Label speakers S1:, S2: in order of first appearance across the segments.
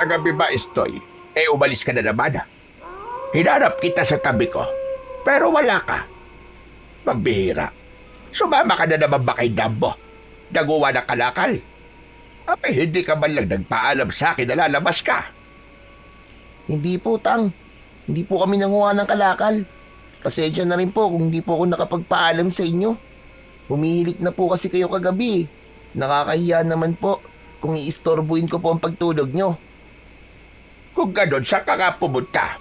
S1: Kagabi ba, Estoy? Umalis ka na naman. Hinanap kita sa tabi ko, pero wala ka. Magbihira. Sumama ka na naman ba kay Dambo? Naguwa na kalakal. Hindi ka man lang nagpaalam sa akin na lalabas ka.
S2: Hindi po, Tang. Hindi po kami nanguha ng kalakal. Pasensya na rin po kung hindi po ako nakapagpaalam sa inyo. Humihilik na po kasi kayo kagabi. Nakakahiya naman po kung iistorbuin ko po ang pagtulog nyo.
S1: Kung ganon, saan ka nga pumunta?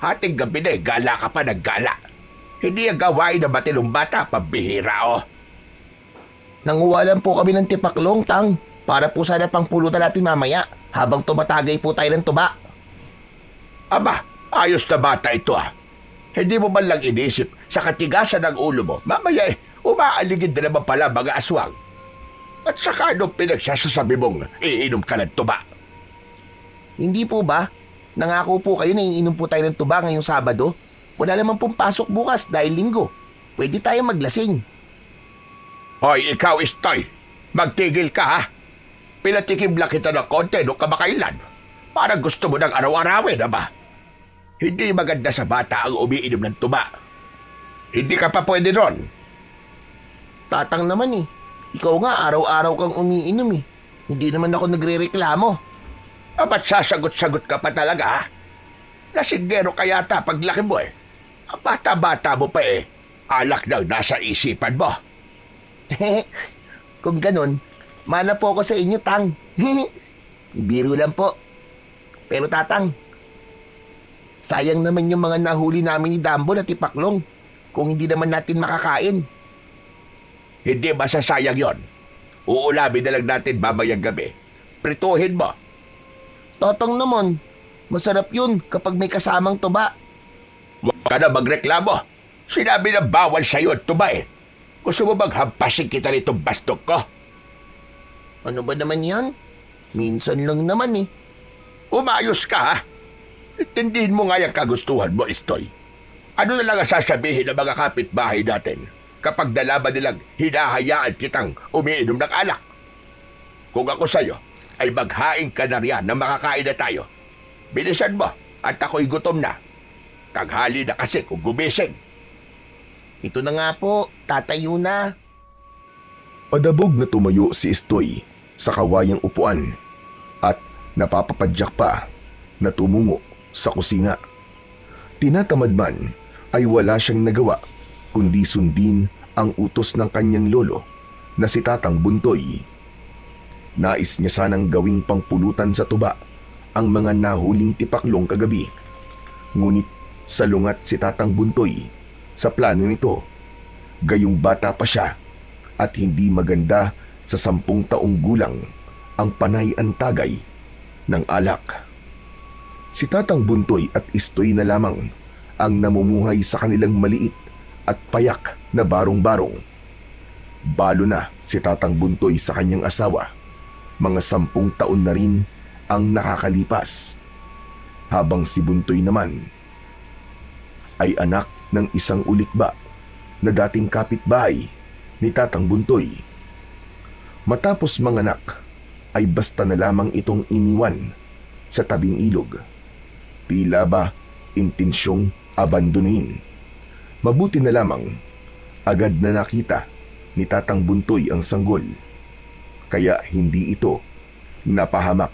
S1: Hating gabi na gala ka pa ng gala. Hindi ang gawain na matilong bata, pambihira oh.
S2: Nanguha lang po kami ng tipaklong, Tang. Para po sana pang pulutan natin mamaya habang tumatagay po tayo ng tuba.
S1: Aba, ayos na bata ito ah. Hindi mo man lang inisip sa katigasan ng ulo mo. Mamaya umaaligid na naman pala mga aswang. At saka anong pinagsasasabi mong iinom ka ng tuba?
S2: Hindi po ba? Nangako po kayo na iinom po tayo ng tuba ngayong Sabado. Wala naman pong pasok bukas dahil linggo. Pwede tayo maglasing.
S1: Hoy, ikaw, Estoy. Magtigil ka ha. Pinatikim lang kita ng konti nung kamakailan. Parang gusto mo ng araw-arawin, ba? Hindi maganda sa bata ang umiinom ng tuba. Hindi ka pa pwede ron.
S2: Tatang naman eh. Ikaw nga araw-araw kang umiinom eh. Hindi naman ako nagre-reklamo.
S1: Ba't sasagot-sagot ka pa talaga ha? Lasinggero ka yata paglaki mo eh. Ang bata-bata mo pa eh. Alak daw nasa isipan mo.
S2: Kung ganon, mana po ako sa inyo, Tang. Biro lang po. Pero Tatang, sayang naman yung mga nahuli namin ni Dambo na tipaklong kung hindi naman natin makakain.
S1: Hindi masasayang yon. Uulamin na lang natin mamayang gabi. Prituhin mo.
S2: Totong naman, masarap yun kapag may kasamang tuba.
S1: Huwag ka na magreklamo. Sinabi na bawal sa'yo at tuba eh. Gusto mo bang hampasin kita nitong bastok ko?
S2: Ano ba naman yan? Minsan lang naman eh.
S1: Umayos ka ha? Intindihin mo nga yung kagustuhan mo, Estoy. Ano na lang ang sasabihin ng mga kapitbahay natin kapag nalaman nilang hinahayaan kitang umiinom ng alak? Kung ako sa'yo, ay maghain ka na riyan na makakain na tayo. Bilisan mo at ako'y gutom na. Tanghali na kasi kung gumising.
S2: Ito na nga po, tatayo na.
S3: Padabog na tumayo si Estoy sa kawayang upuan at napapapadyak pa na tumungo sa kusina. Tinatamad man ay wala siyang nagawa kundi sundin ang utos ng kanyang lolo na si Tatang Buntoy. Nais niya sanang gawing pangpulutan sa tuba ang mga nahuling tipaklong kagabi. Ngunit salungat si Tatang Buntoy sa plano nito. Gayong bata pa siya at hindi maganda sa 10 taong gulang ang panay antagay ng alak. Si Tatang Buntoy at Estoy na lamang ang namumuhay sa kanilang maliit at payak na barong-barong. Balo na si Tatang Buntoy sa kanyang asawa. Mga 10 taon na rin ang nakakalipas. Habang si Buntoy naman ay anak ng isang ulikba na dating kapitbahay ni Tatang Buntoy. Matapos manganak ay basta na lamang itong iniwan sa tabing ilog. Tila ba intensyong abandonin. Mabuti na lamang agad na nakita ni Tatang Buntoy ang sanggol. Kaya hindi ito napahamak.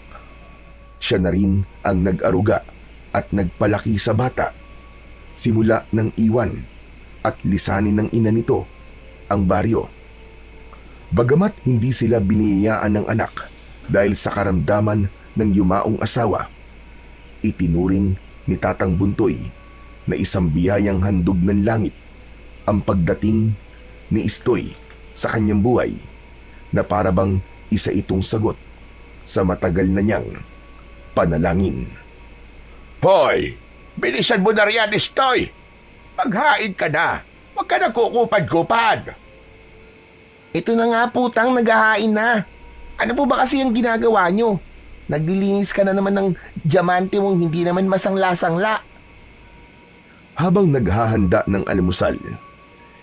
S3: Siya na rin ang nag-aruga at nagpalaki sa bata. Simula ng iwan at lisanin ng ina nito ang baryo. Bagamat hindi sila biniyayaan ng anak dahil sa karamdaman ng yumaong asawa, itinuring ni Tatang Buntoy na isang biyayang handog ng langit ang pagdating ni Estoy sa kanyang buhay, na parabang isa itong sagot sa matagal na niyang panalangin.
S1: Hoy! Bilisan mo na riyan, Estoy! Maghain ka na! Huwag ka na kukupad-kupad!
S2: Ito na nga po, Tang, naghahain na. Ano po ba kasi yung ginagawa nyo? Naglilinis ka na naman ng diamante mong hindi naman masangla-sangla.
S3: Habang naghahanda ng almusal,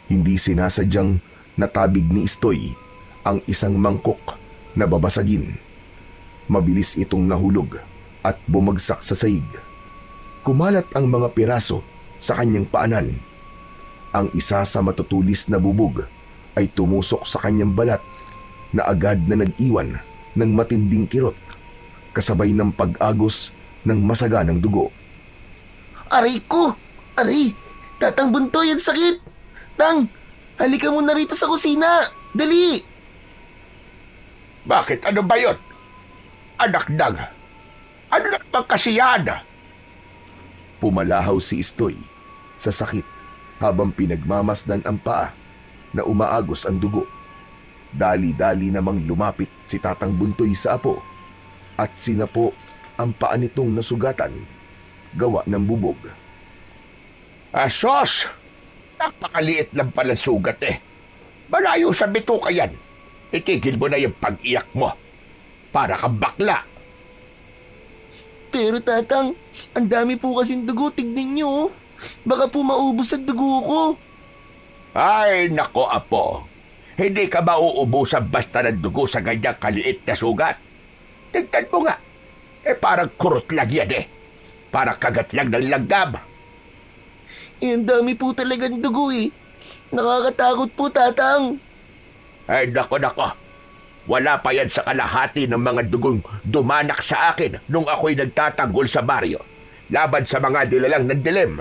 S3: hindi sinasadyang natabig ni Estoy ang isang mangkok na babasagin. Mabilis itong nahulog at bumagsak sa sahig. Kumalat ang mga piraso sa kanyang paanan. Ang isa sa matutulis na bubog ay tumusok sa kanyang balat na agad na nag-iwan ng matinding kirot kasabay ng pag-agos ng masaganang dugo.
S2: Aray ko! Aray! Tatang Buntoy, ang sakit! Tang, halika muna rito sa kusina! Dali!
S1: Bakit? Ano ba yun? Anak nang, ano na bang kasiyahan?
S3: Pumalahaw si Istoy sa sakit habang pinagmamasdan ang paa na umaagos ang dugo. Dali-dali namang lumapit si Tatang Buntoy sa apo at sinapo ang paa nitong nasugatan gawa ng bubog.
S1: Asos! Napakaliit lang pala sugat eh. Malayo sa bituka yan. Itigil mo na yung pag-iyak mo. Para kang bakla.
S2: Pero tatang, ang dami po kasing dugo, tignan niyo. Oh. Baka po maubos ang dugo ko.
S1: Ay, nako apo. Hindi ka mauubusan basta ng dugo sa ganyang kaliit na sugat. Tignan mo nga. Parang kurot lang yan eh. Parang kagat lang ng langgam.
S2: Ang dami po talagang dugo eh. Nakakatakot po, tatang.
S1: Ay, nako. Wala pa yan sa kalahati ng mga dugong dumanak sa akin nung ako'y nagtatanggol sa baryo laban sa mga dilalang ng dilim.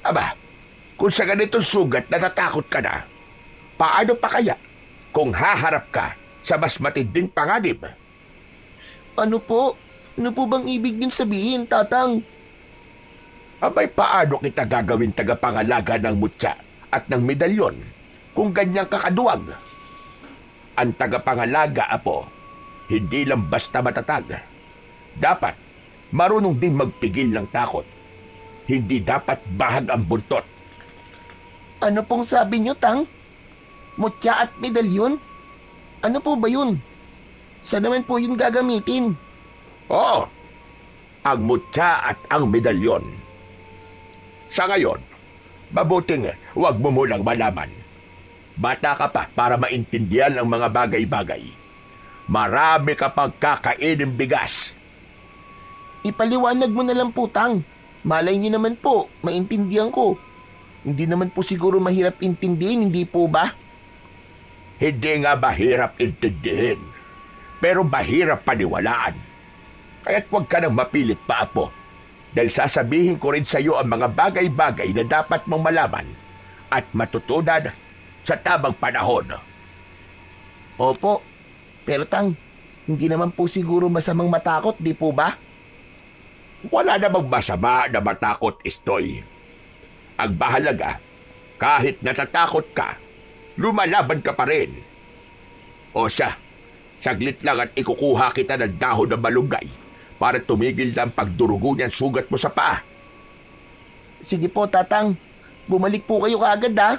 S1: Aba, kung sa ganitong sugat natatakot ka na, paano pa kaya kung haharap ka sa mas matinding panganib?
S2: Ano po? Ano po bang ibig niyong sabihin, tatang?
S1: Abay, paano kita gagawin tagapangalaga ng mutya at ng medalyon kung ganyang kakaduwag? Ang tagapangalaga, apo, hindi lang basta matatag. Dapat marunong din magpigil ng takot. Hindi dapat bahag ang buntot.
S2: Ano pong sabi niyo, tang? Mutya at medalyon? Ano po ba yun? Saan naman po yun gagamitin?
S1: Oo, ang mutya at ang medalyon. Sa ngayon, mabuting huwag mo munang malaman. Bata ka pa para maintindihan ang mga bagay-bagay. Marami ka pang kakainin bigas.
S2: Ipaliwanag mo na lang po, tang. Malay niyo naman po, maintindihan ko. Hindi naman po siguro mahirap intindihin, hindi po ba?
S1: Hindi nga mahirap intindihin, pero mahirap paniwalaan. Kaya't huwag ka nang mapilit pa, apo. Dahil sasabihin ko rin sa iyo ang mga bagay-bagay na dapat mong malaman at matutunan sa tamang panahon.
S2: Opo, pero tang, hindi naman po siguro masamang matakot, di po ba?
S1: Wala namang masama na matakot, Istoy. Ang bahalaga, kahit natatakot ka, lumalaban ka pa rin. O siya, saglit lang at ikukuha kita ng dahon ng malunggay para tumigil na ang pagdurugo niyang sugat mo sa paa.
S2: Sige po, tatang. Bumalik po kayo kaagad, ha?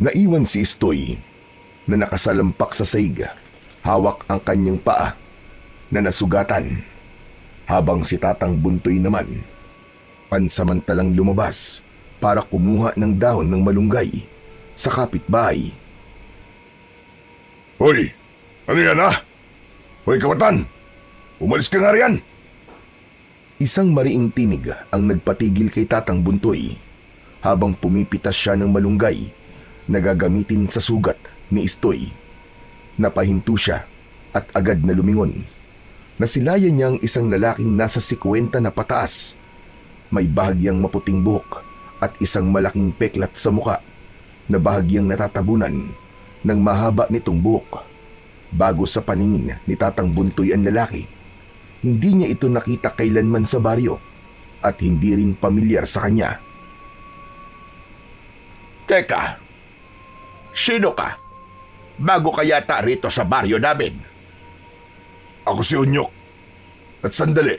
S3: Naiwan si Istoy na nakasalampak sa sahig, hawak ang kanyang paa na nasugatan, habang si Tatang Buntoy naman pansamantalang lumabas para kumuha ng dahon ng malunggay sa kapitbahay.
S1: Hoy! Ano yan, ha? Hoy, kawatan! Umalis ka nga riyan!
S3: Isang mariing tinig ang nagpatigil kay Tatang Buntoy habang pumipitas siya ng malunggay na gagamitin sa sugat ni Istoy. Napahinto siya at agad na lumingon. Nasilayan niya ang isang lalaking nasa 50 na pataas. May bahagyang maputing buhok at isang malaking peklat sa muka na bahagyang natatabunan ng mahaba nitong buhok. Bago sa paningin ni Tatang Buntoy ang lalaki, hindi niya ito nakita kailanman sa baryo at hindi rin pamilyar sa kanya.
S1: Teka, sino ka? Bago ka yata rito sa baryo namin.
S3: Ako si Unyok. At sandali,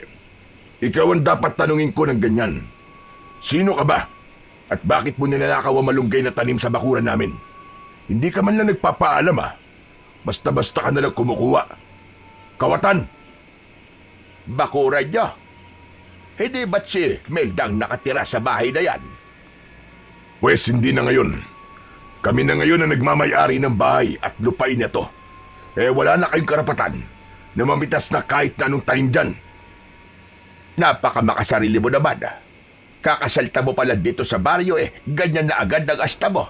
S3: ikaw ang dapat tanungin ko ng ganyan. Sino ka ba? At bakit mo ninanakaw ang malunggay na tanim sa bakuran namin? Hindi ka man lang nagpapaalam, ah. Basta-basta ka nalang kumukuha. Kawatan!
S1: Bakuran niyo? Hindi ba't si Meldang nakatira sa bahay na yan?
S3: Pwes hindi na ngayon. Kami na ngayon ang nagmamay-ari ng bahay at lupain nito. Wala na kayong karapatan na mamitas na kahit na anong tanim dyan.
S1: Napaka makasarili mo naman. Kakasalta mo pala dito sa baryo ganyan na agad ang asta mo.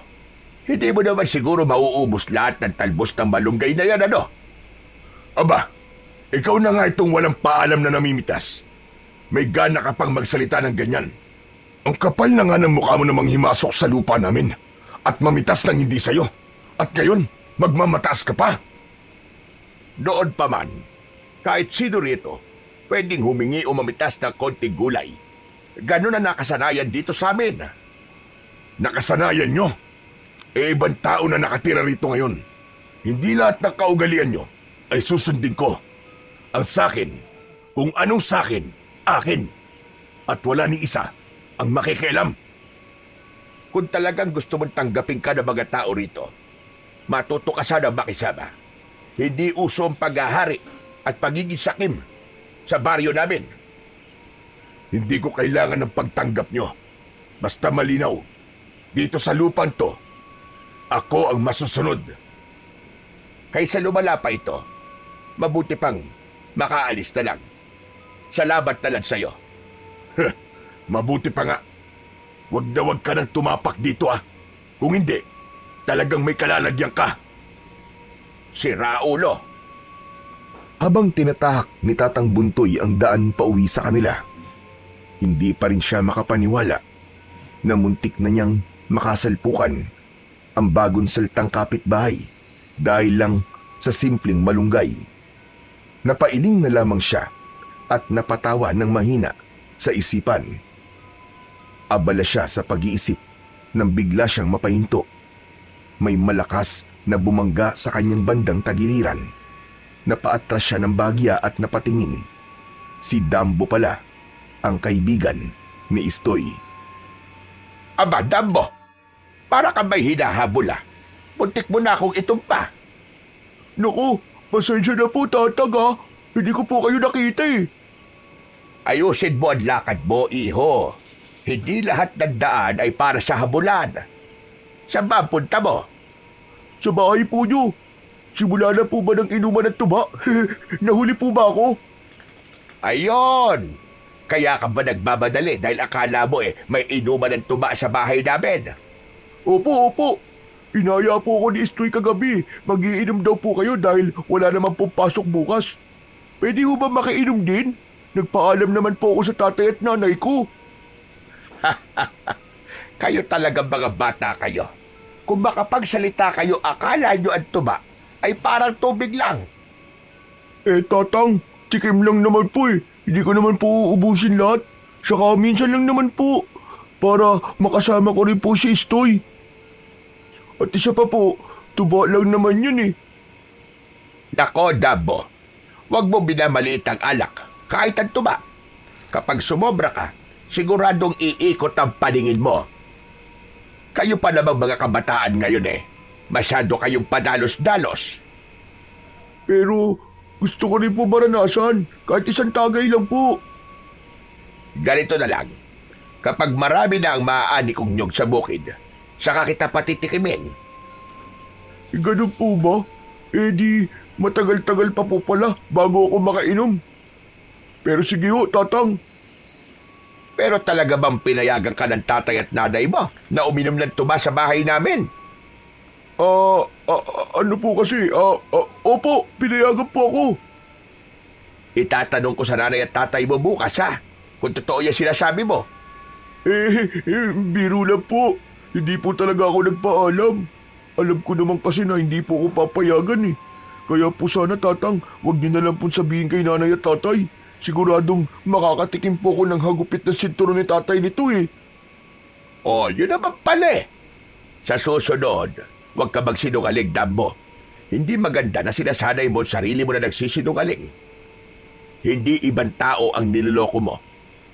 S1: Hindi mo naman siguro mauubos lahat ng talbos ng malunggay na yan, ano? Aba, ikaw na nga itong walang paalam na namimitas. May gana ka pang magsalita ng ganyan. Ang kapal na nga ng mukha mo namang himasok sa lupa namin at mamitas ng hindi sayo. At ngayon, magmamataas ka pa. Noon pa man, kahit sino rito, pwedeng humingi o mamitas ng konting gulay. Ganun na nakasanayan dito sa amin. Nakasanayan nyo? Ibang tao na nakatira rito ngayon. Hindi lahat ng kaugalian nyo ay susundin ko. Ang sakin, kung anong sakin, akin. At wala ni isa ang makikialam. Kung talagang gusto mong tanggapin ka ng mga tao rito, matuto ka sana makisama. Hindi uso ang paghahari at pagiging sakim sa baryo namin. Hindi ko kailangan ng pagtanggap nyo. Basta malinaw, dito sa lupang to, ako ang masusunod. Kaysa lumala pa ito, mabuti pang makaalis na lang. Salamat na lang sa'yo. Mabuti pa nga. Wag na wag ka nang tumapak dito Kung hindi, talagang may kalalagyan ka. Si Raulo.
S3: Habang tinatahak ni Tatang Buntoy ang daan pauwi sa kanila, hindi pa rin siya makapaniwala na muntik na niyang makasalpukan ang bagong saltang kapitbahay dahil lang sa simpleng malunggay. Napailing na lamang siya at napatawa ng mahina sa isipan. Abala siya sa pag-iisip nang bigla siyang mapahinto. May malakas na bumangga sa kanyang bandang tagiliran. Napaatras siya ng bagya at napatingin. Si Dambo pala, ang kaibigan ni Istoy.
S1: Aba, Dambo! Para ka may hinahabol Muntik mo na akong itumpa.
S4: Naku, pasensya na po tatag Hindi ko po kayo nakita
S1: Ayusin mo ang lakad mo, iho. Hindi lahat ng daan ay para sa habulan. Saan ba ang punta mo?
S4: Sa bahay po niyo. Simula na po ba ng inuman ng tuba? Nahuli po ba ako?
S1: Ayon! Kaya ka ba nagmamadali dahil akala mo may inuman ng tuba sa bahay namin?
S4: Opo. Inaya po ako ni Istoy kagabi. Mag-iinom daw po kayo dahil wala naman pong pasok bukas. Pwede ho ba makiinom din? Nagpaalam naman po ako sa tatay at nanay ko.
S1: Kayo talaga mga bata kayo. Kung makapagsalita kayo, akala nyo ang tuba ay parang tubig lang.
S4: Tatang, tikim lang naman po Hindi ko naman po uubusin lahat. Saka minsan lang naman po. Para makasama ko rin po si Istoy. At isa pa po, tuba lang naman yun
S1: Nako, Dabo. Huwag mo binamaliit ang alak, kahit ang tuba. Kapag sumobra ka, siguradong iikot ang paningin mo. Kayo pa namang mga kabataan ngayon Masyado kayong padalos-dalos.
S4: Pero gusto ko rin po maranasan, kahit isang tagay lang po.
S1: Ganito na lang. Kapag marami na ang maaani kong nyog sa bukid, saka kita patitikimin.
S4: Ganun po ba? Di matagal-tagal pa po pala bago ako makainom. Pero sige ho, tatang.
S1: Pero talaga bang pinayagan ka ng tatay at nanay mo na uminom ng tuba sa bahay namin?
S4: Ano po kasi? Opo, pinayagan po ako.
S1: Itatanong ko sa nanay at tatay mo bukas kung totoo yan sinasabi mo.
S4: Biro lang po. Hindi po talaga ako nagpaalam. Alam ko naman kasi na hindi po ako papayagan Kaya po sana tatang, wag niyo na lang po sabihin kay nanay at tatay. Siguradong makakatikim po ko ng hagupit na sinturon ni tatay nito
S1: Yun naman pala Sa susunod, huwag ka magsinungaling, Dambo. Hindi maganda na sinasanay mo at sarili mo na nagsisinungaling. Hindi ibang tao ang niloloko mo,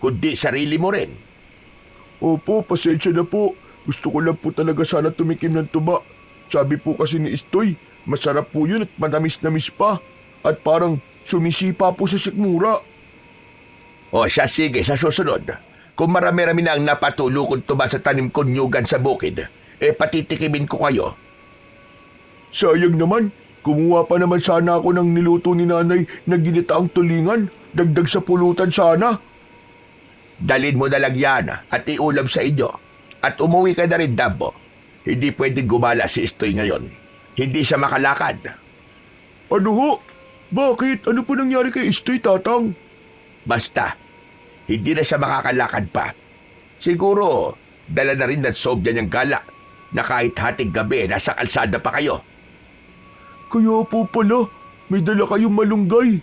S1: kundi sarili mo rin.
S4: Opo, pasensya na po. Gusto ko lang po talaga sana tumikim ng tuba. Sabi po kasi ni Istoy, masarap po yun at manamis-namis pa. At parang sumisipa po sa sikmura.
S1: Siya sige, sa susunod. Kung marami-rami na ang napatulukon tuba sa tanim kong nyugan sa bukid, patitikimin ko kayo.
S4: Sayang naman, kumuha pa naman sana ako ng niluto ni nanay na ginitaang tulingan. Dagdag sa pulutan sana.
S1: Dalin mo na lang yan at iulam sa inyo. At umuwi ka na rin, Dambo. Hindi pwedeng gumala si Istoy ngayon. Hindi siya makalakad.
S4: Ano ho? Bakit? Ano po nangyari kay Istoy, Tatang?
S1: Basta, hindi na siya makakalakad pa. Siguro, dala na rin ng sobya niyang gala na kahit hating gabi nasa kalsada pa kayo.
S4: Kaya po pala, may dala kayong malunggay.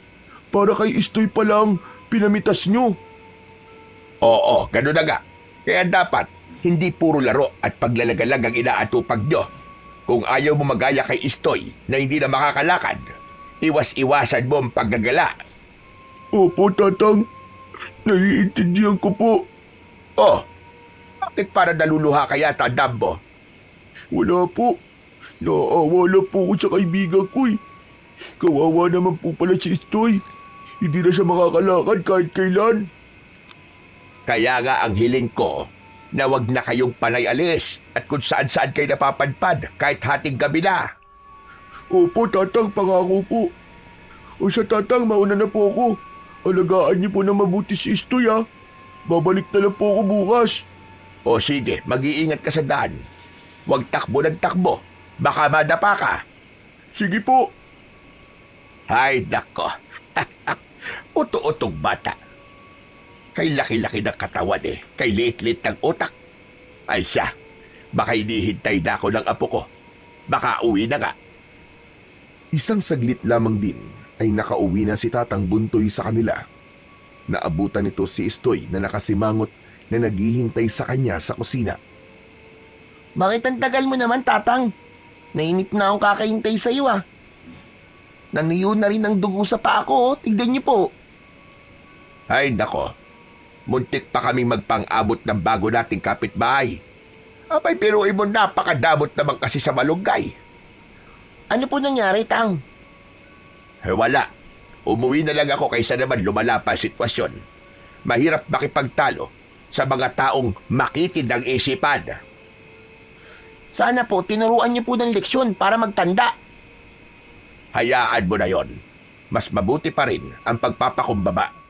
S4: Para kay Istoy pa lang pinamitas nyo.
S1: Oo, gano'n na nga. Kaya dapat, hindi puro laro at paglalagalag ang inaatupag nyo. Kung ayaw mo magaya kay Istoy na hindi na makakalakad, iwas-iwasan mo ang paggagala.
S4: Opo, Tatang. Naiintindihan ko po.
S1: Oh, bakit para naluluha ka yata, Dambo?
S4: Wala po. Naaawa lang po ko sa kaibigan ko eh. Kawawa naman po pala si Istoy. Hindi na siya makakalakad kahit kailan.
S1: Kaya nga ang hiling ko na wag na kayong panay alis at kung saan-saan kayo napapadpad kahit hating gabi na.
S4: Opo, Tatang, pangako po. O sa Tatang, mauna na po ako. Alagaan niyo po na mabuti si Istoy ha. Babalik na lang po ako bukas.
S1: O sige, mag-iingat ka sa daan. Huwag takbo ng takbo. Baka madapa ka.
S4: Sige po.
S1: Ay, nako. Uto-utong bata. Kay laki-laki ng katawan eh. Kay liit-liit ng utak. Ay siya, baka hinihintay na ako ng apo ko. Baka uwi na nga.
S3: Isang saglit lamang din ay nakauwi na si Tatang Buntoy sa kanila. Naabutan nito si Istoy na nakasimangot na naghihintay sa kanya sa kusina.
S2: Bakit ang tagal mo naman, Tatang? Nainip na akong kakahintay sa iyo, ah. Naniyo na rin ang dugo sa paa ko, oh. Tignan niyo po.
S1: Ay, nako. Muntik pa kaming magpang-abot ng bago nating kapitbahay. Abay, pero mo napakadamot naman kasi sa malunggay.
S2: Ano po nangyari, Tang?
S1: Wala. Umuwi na lang ako kaysa naman lumala pa ang sitwasyon. Mahirap makipagtalo sa mga taong makitid ang isipan.
S2: Sana po tinuruan niyo po ng leksyon para magtanda.
S1: Hayaan mo na yon. Mas mabuti pa rin ang pagpapakumbaba.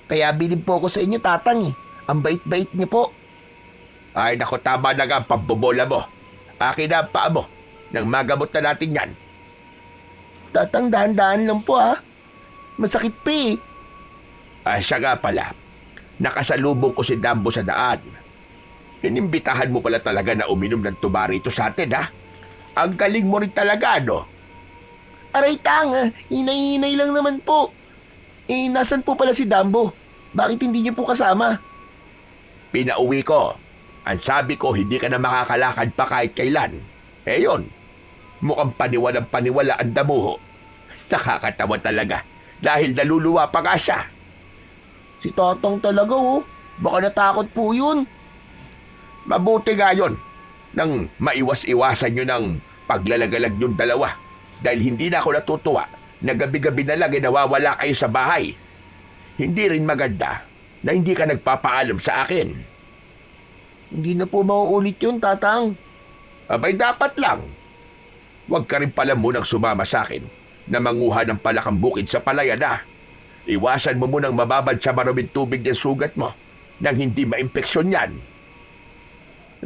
S2: Kaya bilib po ako sa inyo, Tatang, eh. Ang bait-bait niyo po.
S1: Ay, naku, tama na nga ang pambobola mo. Akin na ang paa mo. Nang magamot na natin yan.
S2: Tatang, dahan-dahan lang po, ha. Masakit pa, eh.
S1: Ay, siya nga pala. Nakasalubong ko si Dambo sa daan. Inimbitahan mo pala talaga na uminom ng tubarito sa atin, ha? Ang galing mo rin talaga, no?
S2: Aray, Tang, ah. Hinay-hinay lang naman po. Eh, nasan po pala si Dambo? Bakit hindi niyo po kasama?
S1: Pinauwi ko. Ang sabi ko, hindi ka na makakalakad pa kahit kailan. Eh yun, mukhang paniwalang-paniwala ang damuho. Nakakatawa talaga dahil naluluwa pa nga siya.
S2: Si Tatang talaga, oh. Baka natakot po yun.
S1: Mabuti nga yun nang maiwas-iwasan nyo ng paglalagalag yung dalawa dahil hindi na ako natutuwa na gabi-gabi na lang nawawala kayo sa bahay. Hindi rin maganda na hindi ka nagpapaalam sa akin.
S2: Hindi na po mauulit yun, Tatang.
S1: Abay, dapat lang. Huwag ka rin pala munang sumama sa akin na manguha ng palakang bukid sa palayan na. Iwasan mo munang mababad sa maruming tubig ng sugat mo nang hindi maimpeksyon yan.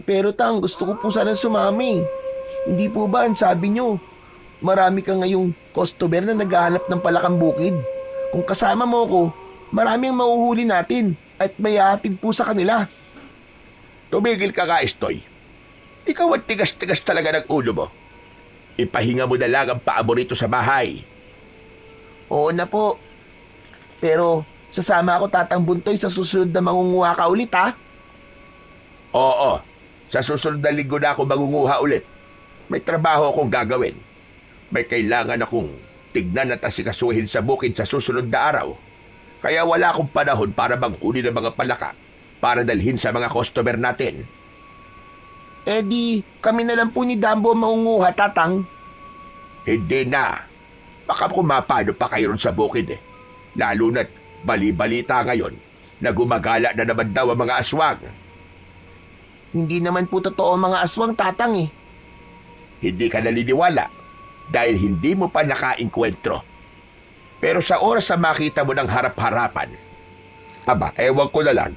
S2: Pero, Tang, gusto ko po sana sumami. Hindi po ba ang sabi nyo, marami ka ngayong customer na naghahanap ng palakang bukid? Kung kasama mo ko, marami ang mauhuli natin at may hahatid po sa kanila.
S1: Tumigil ka nga, Istoy. Ikaw ang tigas-tigas talaga ng ulo mo. Ipahinga mo na lang ang paa mo rito sa bahay.
S2: Oo na po. Pero sasama ako, Tatang Buntoy, sa susunod na mangunguha ka ulit, ha?
S1: Oo, sa susunod na linggo na ako mangunguha ulit. May trabaho akong gagawin. May kailangan akong tignan at asikasuhin sa bukid sa susunod na araw. Kaya wala akong panahon para manghuli ng mga palaka para dalhin sa mga customer natin.
S2: Eh di, kami na lang po ni Dambo ang mangunguha, Tatang.
S1: Hindi na. Baka kumapano pa kayo ron sa bukid eh. Lalo na't bali-balita ngayon na gumagala na naman daw ang mga aswang.
S2: Hindi naman po totoo ang mga aswang, Tatang, eh.
S1: Hindi ka naniniwala dahil hindi mo pa nakainkwentro. Pero sa oras na makita mo ng harap-harapan, Aba, ewan ko na lang.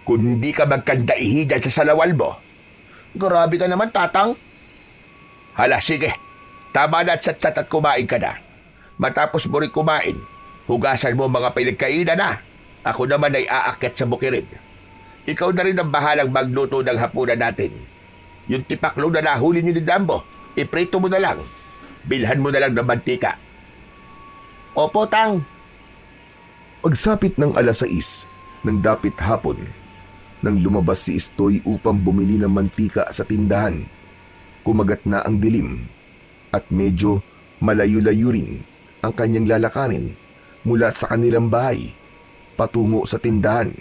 S1: Kung hindi ka magkandaihi dyan sa salawal mo.
S2: Grabe ka naman, Tatang.
S1: Hala, sige. Tama na at satsat at kumain ka na. Matapos mo rin kumain, hugasan mo mga pinagkainan na. Ako naman ay aakyat sa bukirin. Ikaw na rin ang bahalang magluto ng hapunan natin. Yung tipaklong na nahuli niyo ni Dambo, iprito mo na lang. Bilhan mo na lang ng mantika.
S2: Opo, Tang.
S3: Pagsapit ng alas 6 ng dapit hapon, nang lumabas si Istoy upang bumili ng mantika sa tindahan, kumagat na ang dilim at medyo malayo-layo rin ang kanyang lalakarin mula sa kanilang bahay patungo sa tindahan.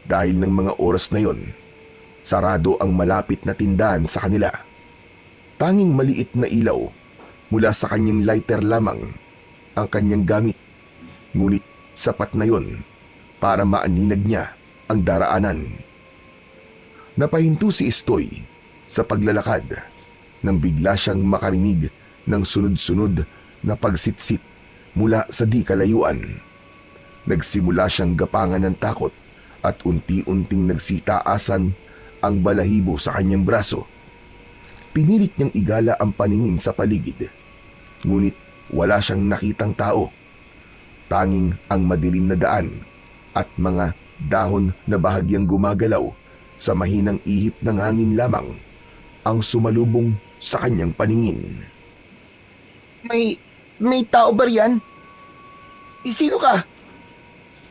S3: Dahil ng mga oras na yon, sarado ang malapit na tindahan sa kanila. Tanging maliit na ilaw mula sa kanyang lighter lamang ang kanyang gamit. Ngunit sapat na yon para maaninag niya ang daraanan. Napahinto si Istoy sa paglalakad nang bigla siyang makarinig ng sunod-sunod na pagsitsit mula sa di kalayuan. Nagsimula siyang gapangan ng takot at unti-unting nagsitaasan ang balahibo sa kanyang braso. Pinilit niyang igala ang paningin sa paligid, ngunit wala siyang nakitang tao. Tanging ang madilim na daan at mga dahon na bahagyang gumagalaw sa mahinang ihip ng hangin lamang ang sumalubong sa kanyang paningin.
S2: May tao ba riyan? Sino ka?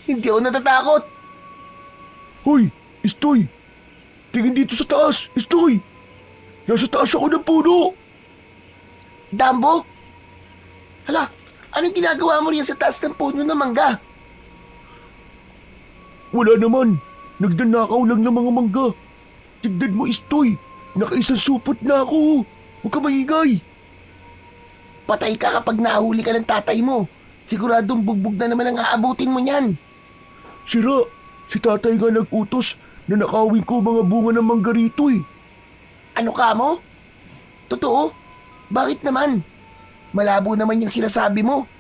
S2: Hindi ako natatakot.
S4: Hoy, Istoy! Tingin dito sa taas, Istoy! Nasa taas ako ng puno!
S2: Dambo? Hala, anong ginagawa mo riyan sa taas ng puno ng mangga?
S4: Wala naman. Nagdanakaw lang ng mga mangga. Tignan mo, Istoy. Nakaisang supot na ako. Huwag ka maingay.
S2: Patay ka kapag nahuli ka ng tatay mo. Siguradong bugbog na naman ang aabutin mo niyan.
S4: Sira, si tatay nga nag-utos na nakawin ko mga bunga ng mangga rito eh.
S2: Ano ka mo? Totoo? Bakit naman? Malabo naman yung sinasabi mo.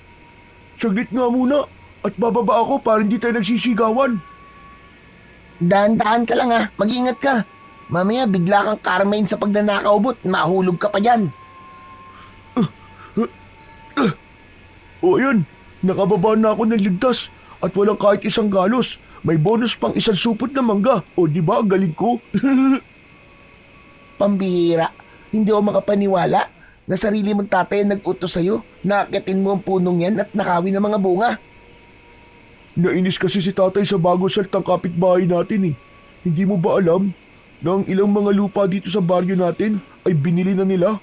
S4: Saglit nga muna at bababa ako para hindi tayo nagsisigawan.
S2: Dahan-dahan ka lang ha, mag-ingat ka. Mamaya bigla kang Carmine sa pagnanakaubot, mahulog ka pa dyan.
S4: O ayan, nakababa na ako ng ligtas at walang kahit isang galos. May bonus pang isang supot na mangga. O di ba ang galing ko?
S2: Pambihira, hindi ako makapaniwala na sarili mong tatay ang nag-utos sa'yo na akitin mo ang punong yan at nakawin ng mga bunga.
S4: Nainis kasi si tatay sa bago saltang kapitbahay natin eh. Hindi mo ba alam na ang ilang mga lupa dito sa baryo natin ay binili na nila?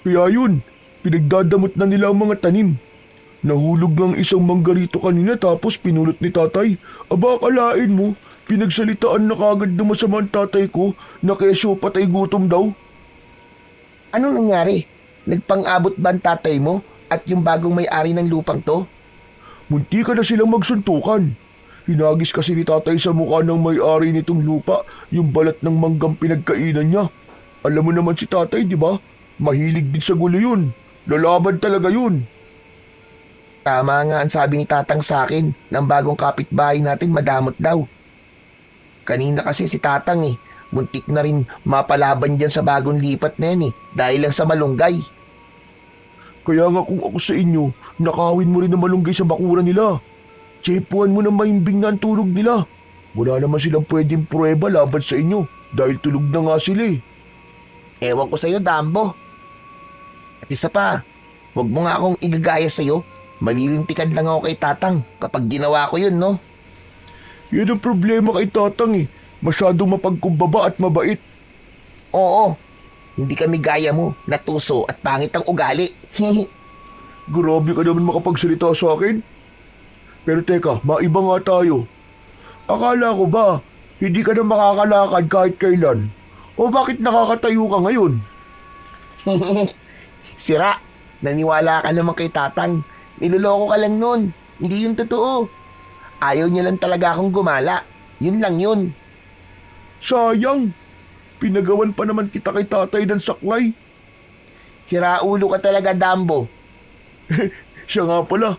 S4: Kaya yun, pinagdadamot na nila ang mga tanim. Nahulog ng isang mangga rito kanina tapos pinulot ni tatay. Aba, akalain mo, pinagsalitaan na kagad ng masamang tatay ko na keso patay gutom daw.
S2: Anong nangyari? Nagpang-abot ba ang tatay mo at yung bagong may-ari ng lupang to?
S4: Munti ka na silang magsuntukan. Hinagis kasi ni tatay sa mukha ng may-ari nitong lupa yung balat ng manggang pinagkainan niya. Alam mo naman si tatay, di ba? Mahilig din sa gulo yun. Lalaban talaga yun.
S2: Tama nga ang sabi ni Tatang sa akin ng bagong kapitbahay natin madamot daw. Kanina kasi si Tatang muntik na rin mapalaban dyan sa bagong lipat na yan dahil lang sa malunggay.
S4: Kaya nga kung ako sa inyo, nakawin mo rin na malunggay sa bakuran nila. Tsepuan mo na mahimbing na ang tulog nila. Wala naman silang pwedeng pruweba laban sa inyo dahil tulog na nga sila eh.
S2: Ewan ko sa'yo, Dambo. At isa pa, huwag mo nga akong igagaya sa'yo. Malilintikan lang ako kay Tatang kapag ginawa ko yun, no?
S4: Yan ang problema kay Tatang eh. Masyadong mapagkumbaba at mabait.
S2: Oo, hindi kami gaya mo, natuso at pangit ang ugali.
S4: Grabe ka naman makapagsalita sa akin. Pero teka, maiba nga tayo. Akala ko ba, hindi ka na makakalakad kahit kailan? O bakit nakakatayo ka ngayon?
S2: Sira, naniwala ka naman kay Tatang. Niloloko ka lang nun. Hindi yun totoo. Ayaw niya lang talaga akong gumala. Yun lang yun.
S4: Sayang. Pinagawan pa naman kita kay tatay ng saklay.
S2: Sira ulo ka talaga, Dambo.
S4: Siya nga pala.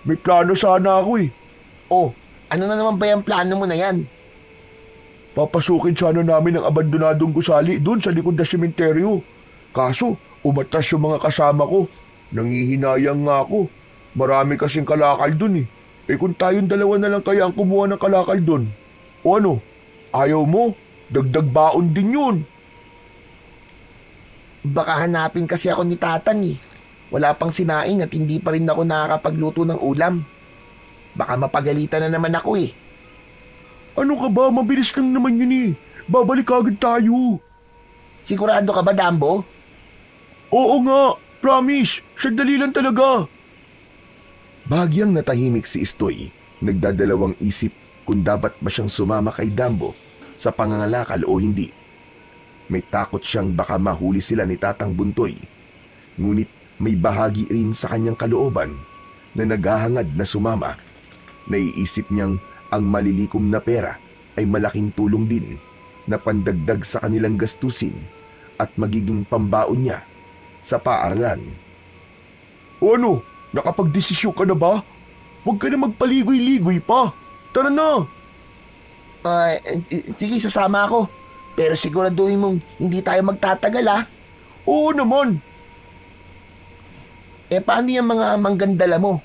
S4: May plano sana ako eh.
S2: Oh, Ano na naman ba yung plano mo na yan?
S4: Papasukin sana namin ang abandonadong gusali doon sa likod ng sementeryo. Kaso, umatras yung mga kasama ko. Nangihinayang nga ako. Marami kasing kalakal doon eh. Eh kung tayong dalawa na lang kaya ang kumuha ng kalakal doon. O ano, ayaw mo? Dagdag baon din yun.
S2: Baka hanapin kasi ako ni Tatang eh. Wala pang sinaing at hindi pa rin ako nakakapagluto ng ulam. Baka mapagalitan na naman ako eh.
S4: Ano ka ba? Mabilis lang naman yun eh. Babalik agad tayo.
S2: Sigurado ka ba, Dambo?
S4: Oo nga, promise. Sandali lang talaga.
S3: Bahagyang natahimik si Istoy, nagdadalawang isip kung dapat ba siyang sumama kay Dambo sa pangangalakal o hindi. May takot siyang baka mahuli sila ni Tatang Buntoy. Ngunit may bahagi rin sa kanyang kalooban na naghahangad na sumama. Naiisip niyang ang malilikom na pera ay malaking tulong din na pandagdag sa kanilang gastusin at magiging pambaon niya sa paaralan.
S4: O ano, nakapagdesisyon ka na ba? Huwag ka na magpaligoy-ligoy pa. Tara na.
S2: Sige, sasama ako. Pero siguraduhin mong hindi tayo magtatagal ah.
S4: Oo naman.
S2: Paano yung mga manggandala mo?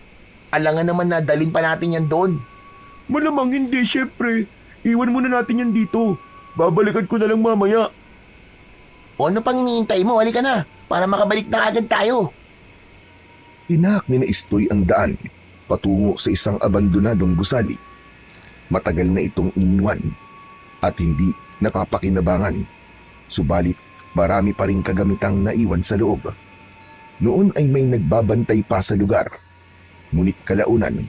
S2: Alangan naman na dalhin pa natin yan doon.
S4: Malamang hindi, syempre. Iwan muna natin yan dito. Babalikan ko na lang mamaya.
S2: O ano pang iniintay mo? Halika na, para makabalik na agad tayo.
S3: Tinahak ni na Istoy ang daan patungo sa isang abandonadong gusali. Matagal na itong iniwan at hindi napapakinabangan. Subalit marami pa rin kagamitang naiwan sa loob. Noon ay may nagbabantay pa sa lugar. Ngunit kalaunan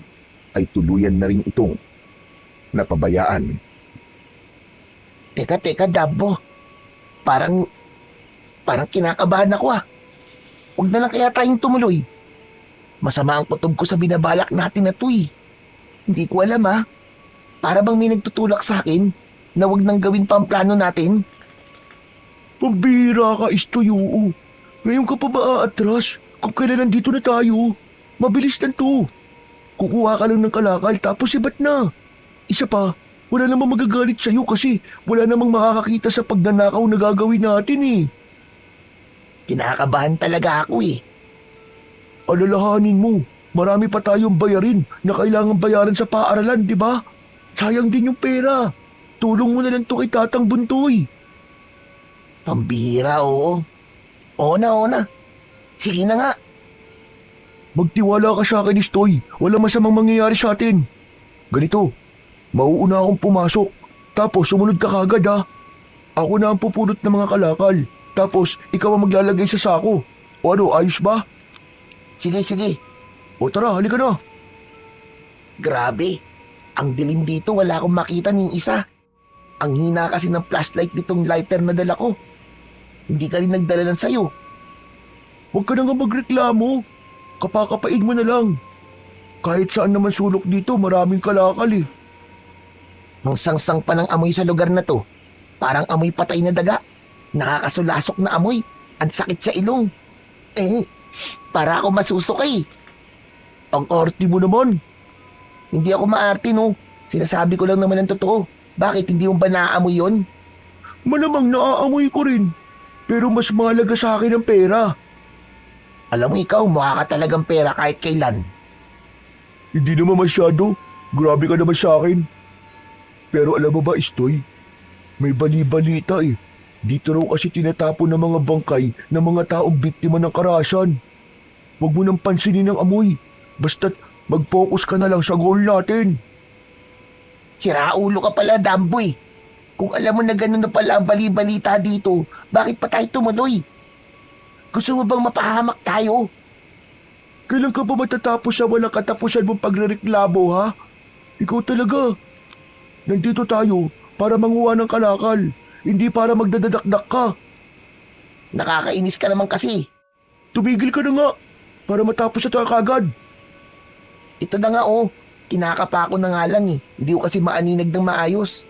S3: ay tuluyan na rin itong napabayaan.
S2: Teka, Dambo. Parang kinakabahan ako ah. Huwag na lang kaya tayong tumuloy. Masama ang kutob ko sa binabalak natin na to eh. Hindi ko alam ah. Para bang may nagtutulak sa akin na huwag nang gawin pa ang plano natin?
S4: Pambira ka, Istoyo. Ngayon ka pa ba aatras? Kung kailan nandito na tayo? Mabilis lang to. Kukuha ka lang ng kalakal tapos ibat na. Isa pa, wala namang magagalit sa'yo kasi wala namang makakakita sa pagnanakaw na gagawin natin eh.
S2: Kinakabahan talaga ako eh.
S4: Alalahanin mo, marami pa tayong bayarin na kailangan bayaran sa paaralan, di ba? Sayang din yung pera. Tulong mo na lang to kay Tatang Buntoy.
S2: Pambihira, oo. Oo na. Sige na nga.
S4: Magtiwala ka sa akin, Istoy. Wala masamang mangyayari sa atin. Ganito, mauuna akong pumasok. Tapos sumunod ka kagad ha. Ako na ang pupulot ng mga kalakal. Tapos ikaw ang maglalagay sa sako. O ano, ayos ba?
S2: Sige.
S4: O tara, halika na.
S2: Grabe. Ang dilim dito, wala akong makita ng isa. Ang hina kasi ng flashlight nitong lighter na dala ko. Hindi ka rin nagdala ng sayo.
S4: Huwag ka na nga magreklamo. Kapakapain mo na lang. Kahit saan naman sulok dito, maraming kalakal eh.
S2: Ang sangsang pa ng amoy sa lugar na to. Parang amoy patay na daga. Nakakasulasok na amoy. Ang sakit sa ilong. Para ako masusukay.
S4: Ang arte mo naman.
S2: Hindi ako maarte no. Sinasabi ko lang naman ang totoo. Bakit hindi mo ba naaamoy yon?
S4: Malamang naaamoy ko rin. Pero mas mahalaga sa akin ang pera.
S2: Alam mo ikaw, mukha ka talagang pera kahit kailan.
S4: Hindi naman masyado. Grabe ka naman sa akin. Pero alam mo ba, Istoy? May bali-balita eh. Dito raw kasi tinatapon ng mga bangkay ng mga taong biktima ng karahasan. Huwag mo nang pansinin ang amoy. Basta't mag-focus ka na lang sa goal natin.
S2: Siraulo ka pala, Damboy. Kung alam mo na gano'n na pala ang bali-balita dito, bakit pa tayo tumuloy? Gusto mo bang mapahamak tayo?
S4: Kailan ka ba matatapos sa walang katapusan mong pagrereklamo, ha? Ikaw talaga. Nandito tayo para manguha ng kalakal, hindi para magdadadakdak ka.
S2: Nakakainis ka naman kasi.
S4: Tumigil ka na nga para matapos na tayo kagad.
S2: Ito na nga oh, kinakapa ko na nga lang eh. Hindi ko kasi maaninag ng maayos.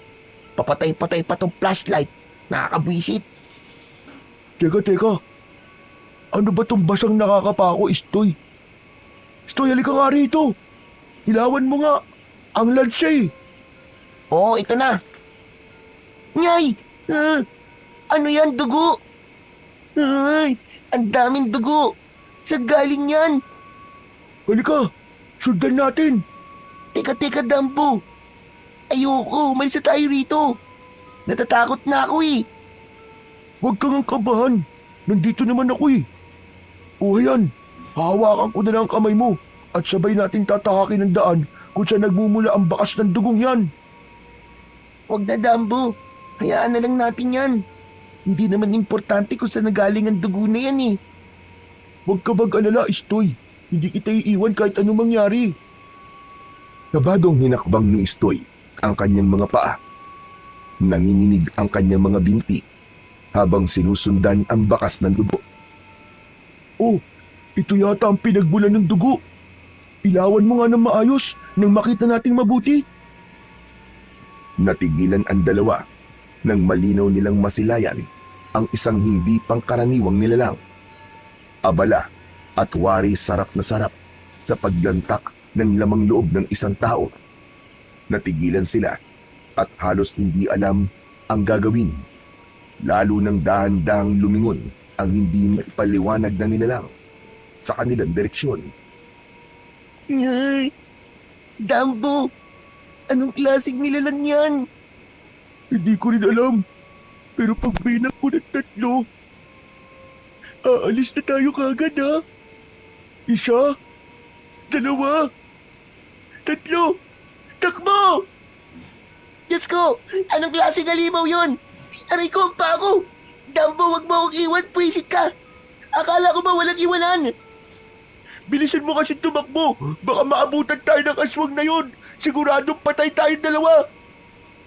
S2: Papatay-patay pa tong flashlight. Nakakabwisit.
S4: Teka. Ano ba tong basang nakakapa ko, Istoy? Istoy, halika nga rito. Ilawan mo nga. Ang lansa eh.
S2: Oo, ito na. Nyay! Ano yan, dugo? Ay, ang daming dugo. Sa galing yan.
S4: Halika, sundan natin.
S2: Teka, Dambo. Ayoko, umalis na tayo rito. Natatakot na ako eh.
S4: Huwag kang kabahan. Nandito naman ako eh. O ayan, hahawakan ko na lang ang kamay mo at sabay natin tatahakin ang daan kung saan nagmumula ang bakas ng dugong yan.
S2: Huwag na, Dambo. Hayaan na lang natin yan. Hindi naman importante kung saan nagaling ang dugo na yan eh.
S4: Huwag ka mag-alala, Istoy. Hindi kita iiwan kahit anong mangyari.
S3: Kabadong hinakbang ni Istoy ang kanyang mga paa. Nanginginig ang kanyang mga binti habang sinusundan ang bakas ng dugo.
S4: Oh, ito yata ang pinagbulan ng dugo. Ilawan mo nga ng maayos nang makita nating mabuti.
S3: Natigilan ang dalawa nang malinaw nilang masilayan ang isang hindi pangkaraniwang nilalang. Abala at wari sarap na sarap sa paglantak ng lamang loob ng isang tao. Natigilan sila at halos hindi alam ang gagawin. Lalo nang dahan-dahang lumingon ang hindi maipaliwanag na nilalang sa kanilang direksyon.
S2: Ay, Dambo, anong klaseng nilalang yan?
S4: Hindi ko rin alam. Pero pag binak ko ng 3, aalis na tayo kagad ha. 1, 2, 3, takbo!
S2: Diyos ko, anong klaseng halimaw yun? Aray ko, ang paa ko. Dambo, wag mo akong iwan, puwisit ka. Akala ko ba walang iwanan?
S4: Bilisan mo kasi tumakbo. Baka maabutan tayo ng aswang na yun. Siguradong patay tayong dalawa.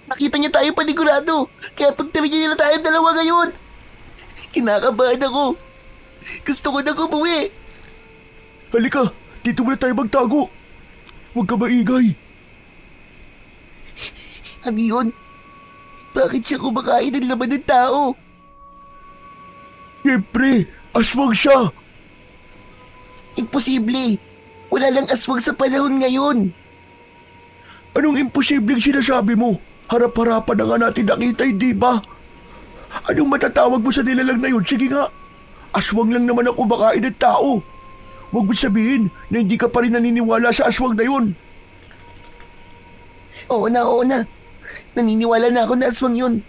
S2: Nakita niya tayo panigurado. Kaya pagtawid niya na tayong dalawa ngayon. Kinakabahan ako. Gusto ko na umuwi.
S4: Halika, dito muna tayo magtago. Huwag ka maingay.
S2: Ano yun? Bakit siya kumakain ng laman ng tao?
S4: Siyempre, aswang siya.
S2: Imposible. Wala lang aswang sa panahon ngayon.
S4: Anong imposibleng sinasabi mo? Harap-harapan na nga natin nakita, hindi ba? Anong matatawag mo sa nilalang na yun? Sige nga, aswang lang naman ako makain ng tao. Huwag mo sabihin na hindi ka pa rin naniniwala sa aswang na yun.
S2: Oo na. Naniniwala na ako na aswang yun.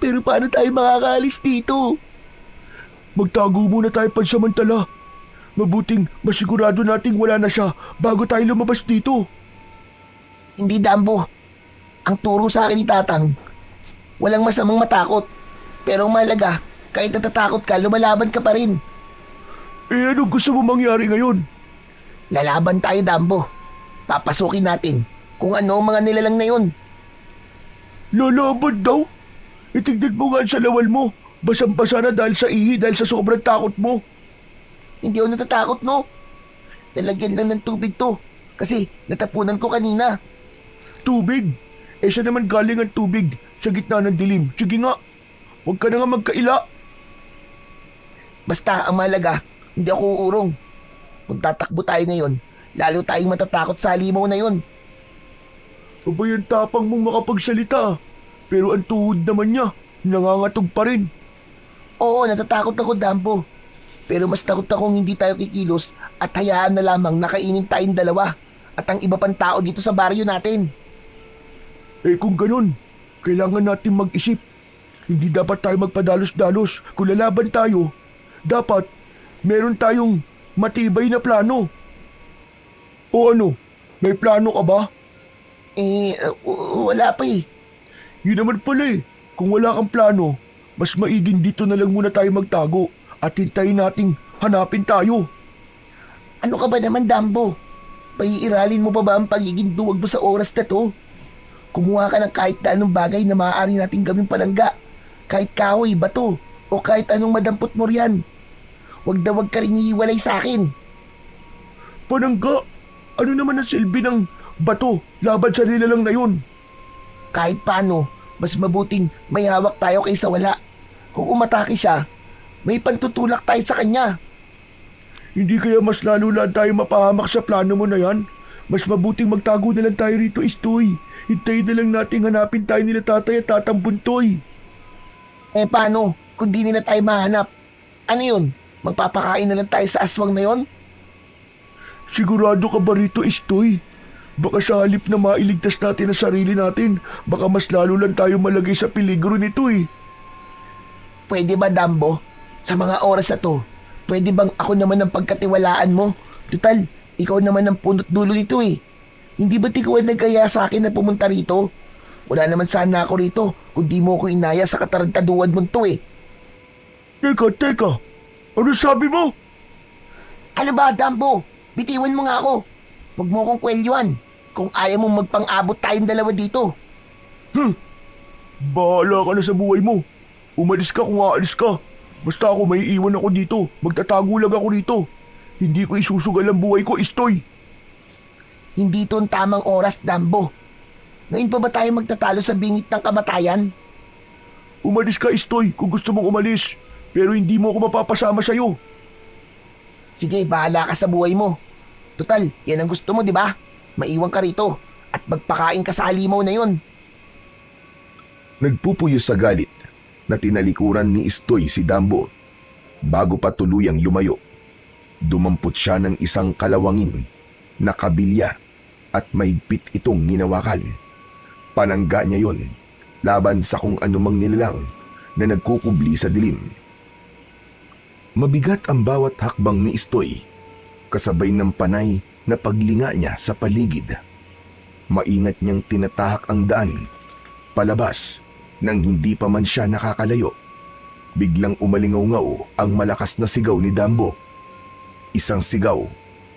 S2: Pero paano tayo makakaalis dito?
S4: Magtago muna tayo pansamantala. Mabuting masigurado nating wala na siya bago tayo lumabas dito.
S2: Hindi, Dambo. Ang turo sa akin ni Tatang, walang masamang matakot. Pero ang mahalaga, kahit natatakot ka, lumalaban ka pa rin.
S4: Eh anong gusto mo mangyari ngayon?
S2: Lalaban tayo, Dambo. Papasukin natin kung ano ang mga nilalang na yun.
S4: Lalaban daw? Itignan mo nga sa lawal mo. Basang-basa na dahil sa ihi, dahil sa sobrang takot mo.
S2: Hindi ako natatakot, no? Nalagyan lang ng tubig to. Kasi natapunan ko kanina.
S4: Tubig? Eh siya naman galing ang tubig sa gitna ng dilim. Sige nga, huwag ka na nga magkaila.
S2: Basta ang mahalaga, hindi ako uurong. Kung tatakbo tayo ngayon, lalo tayong matatakot sa halimaw na yun.
S4: Abay ang tapang mong makapagsalita. Pero ang tuhod naman niya, nangangatog pa rin.
S2: Oo, natatakot ako, Dambo. Pero mas takot akong hindi tayo kikilos at hayaan na lamang nakainin tayong dalawa at ang iba pang tao dito sa baryo natin.
S4: Eh kung ganun, kailangan natin mag-isip. Hindi dapat tayo magpadalos-dalos. Kung lalaban tayo, dapat meron tayong matibay na plano. O ano, may plano ka ba?
S2: Wala pa eh.
S4: Yun naman pala eh. Kung wala kang plano, mas maiging dito na lang muna tayo magtago at hintayin nating hanapin tayo.
S2: Ano ka ba naman, Dambo? Paiiralin mo pa ba ang pagiging duwag mo sa oras na to? Kumuha ka ng kahit na anong bagay na maaari nating gawing palangga. Kahit kahoy, bato, o kahit anong madampot mo riyan. Huwag na huwag ka rin iiwalay sa akin.
S4: Panangga, ano naman ang silbi ng bato laban sa nilalang na yun?
S2: Kahit paano, mas mabuting may hawak tayo kaysa wala. Kung umatake siya, may pantutulak tayo sa kanya.
S4: Hindi kaya mas lalo lang tayo mapahamak sa plano mo na yan? Mas mabuting magtago na lang tayo rito, Istoy. Hintayin na lang natin hanapin tayo nila tatay at tatang Buntoy.
S2: Eh paano kung di nila tayo mahanap? Ano yun? Magpapakain na lang tayo sa aswang na yon?
S4: Sigurado ka ba rito, Istoy? Baka sa halip na mailigtas natin ang sarili natin, baka mas lalo lang tayo malagay sa peligro nito eh.
S2: Pwede ba, Dambo? Sa mga oras na to, pwede bang ako naman ang pagkatiwalaan mo? Tutal, ikaw naman ang punot dulo nito eh. Hindi ba ikaw ang nagkaya sa akin na pumunta rito? Wala naman sana ako rito kung di mo ko inaya sa katarantaduan mo to eh.
S4: Teka. Ano sabi mo?
S2: Ano ba, Dambo? Bitiwan mo nga ako. Huwag mo akong kwelyuan kung ayaw mong magpang-abot tayong dalawa dito.
S4: Bahala ka na sa buhay mo. Umalis ka kung aalis ka. Basta ako may iwan ako dito. Magtatago lang ako dito. Hindi ko isusugal ang buhay ko, Istoy.
S2: Hindi ito ang tamang oras, Dambo. Ngayon pa ba tayo magtatalo sa bingit ng kamatayan?
S4: Umalis ka, Istoy, kung gusto mong umalis. Pero hindi mo ako mapapasama sa'yo.
S2: Sige, bahala ka sa buhay mo. Total, yan ang gusto mo, di ba? Maiwan ka rito at magpakain ka sa halimaw na yon.
S3: Nagpupuyo sa galit na tinalikuran ni Istoy si Dambo. Bago pa tuluyang lumayo, dumampot siya ng isang kalawangin na kabilya at mahigpit itong ninawakan. Panangga niya yon laban sa kung anumang nilalang na nagkukubli sa dilim. Mabigat ang bawat hakbang ni Istoy, kasabay ng panay na paglinga niya sa paligid. Maingat niyang tinatahak ang daan, palabas nang hindi pa man siya nakakalayo. Biglang umalingaw-ngaw ang malakas na sigaw ni Dambo. Isang sigaw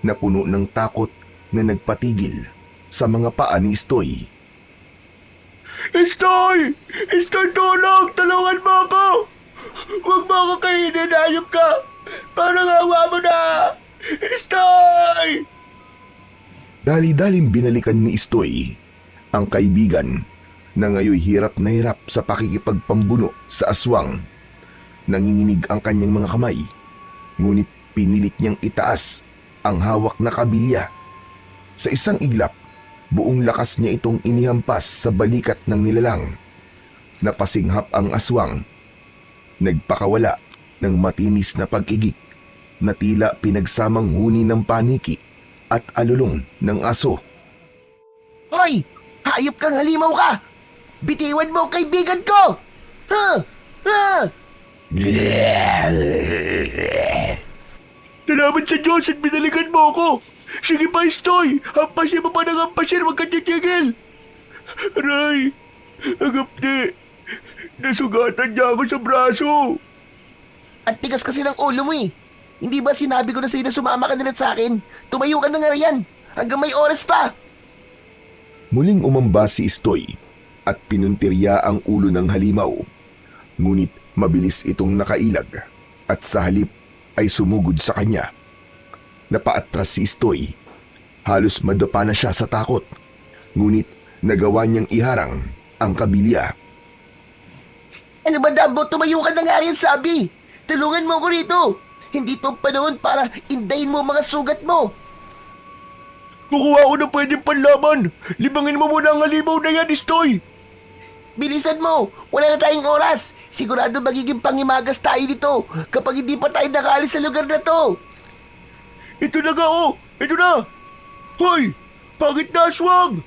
S3: na puno ng takot na nagpatigil sa mga paa ni Istoy.
S4: Istoy! Istoy, tulong! Tulungan mo ako! Huwag mo ako kainin, ayop ka! Parang awa mo na! Istoy!
S3: Dali-daling binalikan ni Istoy ang kaibigan na ngayoy hirap na hirap sa pakikipagpambuno sa aswang. Nanginginig ang kanyang mga kamay, ngunit pinilit niyang itaas ang hawak na kabilya. Sa isang iglap, buong lakas niya itong inihampas sa balikat ng nilalang. Napasinghap ang aswang. Nagpakawala ng matinis na pag-igik na tila pinagsamang huni ng paniki at alulong ng aso.
S2: Hoy! Hayop kang halimaw ka! Bitiwan mo ang kaibigan ko!
S4: Salamat sa Diyos at binalikan mo ako! Sige pa, Istoy! Hampasin mo pa ng hampasin, huwag kang titigil! Aray! Agapti! Nasugatan niya ako sa braso!
S2: Ang tigas kasi ng ulo mo eh. Hindi ba sinabi ko na sa'yo na sumama ka na lang sa akin? Tumayo ka na nga riyan. Hanggang may oras pa.
S3: Muling umamba si Istoy at pinuntirya ang ulo ng halimaw. Ngunit mabilis itong nakailag at sa halip ay sumugod sa kanya. Napaatras si Istoy. Halos madapa na siya sa takot. Ngunit nagawa niyang iharang ang kabilya.
S2: Ano ba, Dambo? Tumayo ka na nga riyan, sabi. Tulungan mo ako rito. Hindi to panahon para indayin mo mga sugat mo.
S4: Kukuha ko na pwedeng panlaban! Libangin mo muna ang halimaw na yan, Istoy!
S2: Bilisan mo. Wala na tayong oras. Sigurado magiging pangimagas tayo dito kapag hindi pa tayo nakaalis sa lugar na to.
S4: Ito na nga, oh! Ito na! Hoy! Pangit na aswang!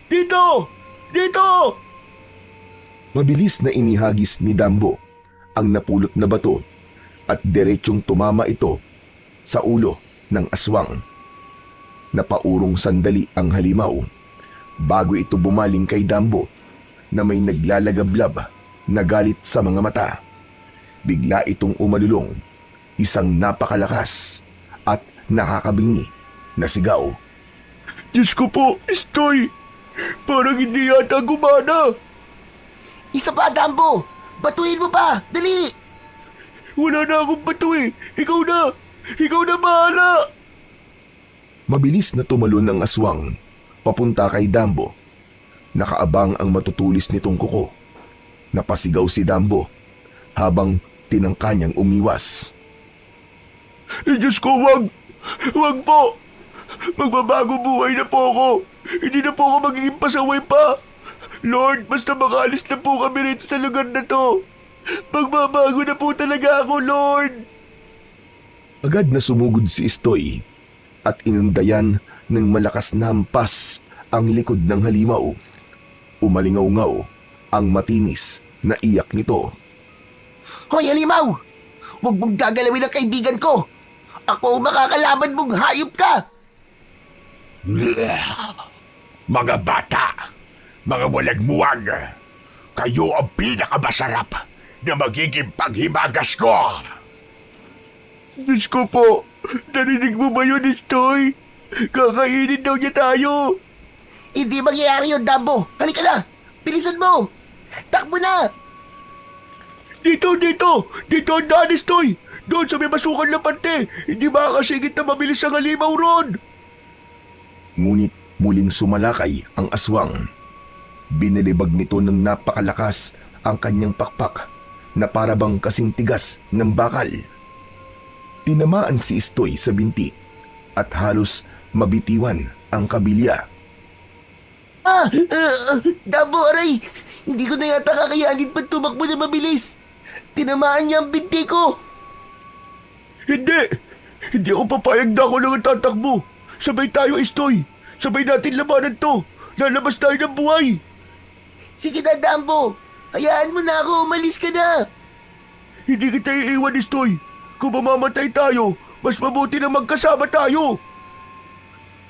S4: Dito! Dito!
S3: Mabilis na inihagis ni Dambo ang napulot na bato at diretsyong tumama ito sa ulo ng aswang. Napaurong sandali ang halimaw bago ito bumaling kay Dambo na may naglalagablab na galit sa mga mata. Bigla itong umalulong, isang napakalakas at nakakabingi na sigaw.
S4: Diyos ko po, Istoy! Parang hindi yata gumana!
S2: Isa pa, Dambo. Batuin mo pa. Dali.
S4: Wala na akong bato eh! Ikaw na! Ikaw na bahala!
S3: Mabilis na tumalon ng aswang papunta kay Dambo. Nakaabang ang matutulis nitong kuko. Napasigaw si Dambo habang tinangka niyang umiwas.
S4: Diyos ko, wag! Wag po! Magbabago buhay na po ako. Hindi na po ako magiging pasaway pa. Lord, basta makaalis na po kami rito sa lugar na to. Magbabago na po talaga ako, Lord.
S3: Agad na sumugod si Istoy at inundayan ng malakas na hampas ang likod ng halimaw. Umalingaw-ngaw ang matinis na iyak nito.
S2: Hoy, halimaw! Huwag mong gagalawin ang kaibigan ko! Ako ang makakalaban mong hayop ka!
S1: Mga bata, mga walang muwag, kayo ang pinakamasarap na magiging paghimagas ko.
S4: Diyos ko po, narinig mo ba yun, Istoy? Kakainin daw niya tayo.
S2: Hindi mangyayari yun, Dambo! Halika na! Bilisan mo! Takbo na!
S4: Dito ang daan, Istoy. Doon sa may masukan na pante, hindi makakasingit na mabilis ang halimaw ron.
S3: Ngunit muling sumalakay ang aswang. Binilibag nito ng napakalakas ang kanyang pakpak na parabang kasing tigas ng bakal. Tinamaan si Istoy sa binti at halos mabitiwan ang kabilya.
S2: Dambo, aray! Hindi ko na yata kakayanin pa tumakbo na mabilis. Tinamaan niya ang binti ko.
S4: Hindi ako papayag na ako lang tatakbo. Sabay tayo, Istoy. Sabay natin labanan to. Lalabas tayo ng buhay.
S2: Sige na, Dambo. Hayaan mo na ako. Umalis ka na.
S4: Hindi kita iiwan, Istoy. Kung mamamatay tayo, mas mabuti na magkasama tayo.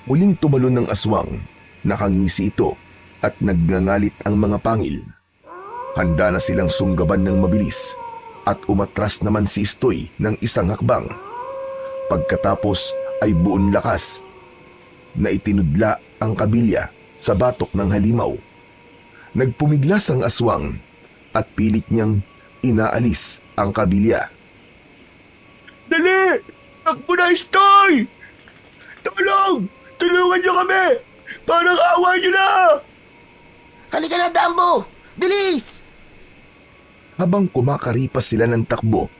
S3: Muling tumalon ng aswang, nakangisi ito at nagngangalit ang mga pangil. Handa na silang sunggaban ng mabilis at umatras naman si Istoy ng isang hakbang. Pagkatapos ay buong lakas na itinudla ang kabilya sa batok ng halimaw. Nagpumiglas ang aswang at pilit niyang inaalis ang kabilya.
S4: Dali! Takbo na, Istoy! Tulong! Tulungan niyo kami! Parang awa niyo na!
S2: Halika na, Dambo. Bilis!
S3: Habang kumakaripas sila ng takbo,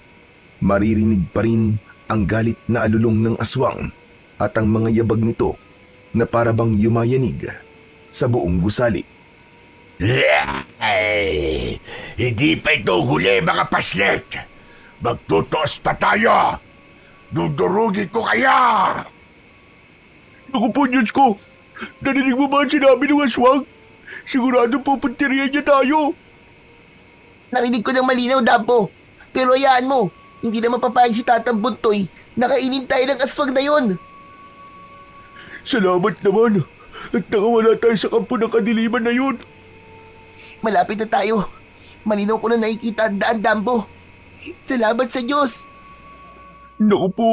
S3: maririnig pa rin ang galit na alulong ng aswang at ang mga yabag nito na parabang yumayanig sa buong gusali.
S1: Ay, hindi pa ito huli, mga paslit. Magtutos pa tayo. Dudurugin ko kaya.
S4: Naku po, Diyos ko! Narinig mo ba ang sinabi ng aswang? Sigurado pupuntiriyan niya tayo.
S2: Narinig ko ng malinaw, Dambo. Pero hayaan mo. Hindi na mapapayag si Tatang Buntoy na kainin tayo ng aswang na yon.
S4: Salamat naman. At nakawala tayo sa kampo ng kadiliman na yun.
S2: Malapit na tayo. Malinaw ko na nakikita ang daan, Dambo. Salamat sa Diyos.
S4: Naku po,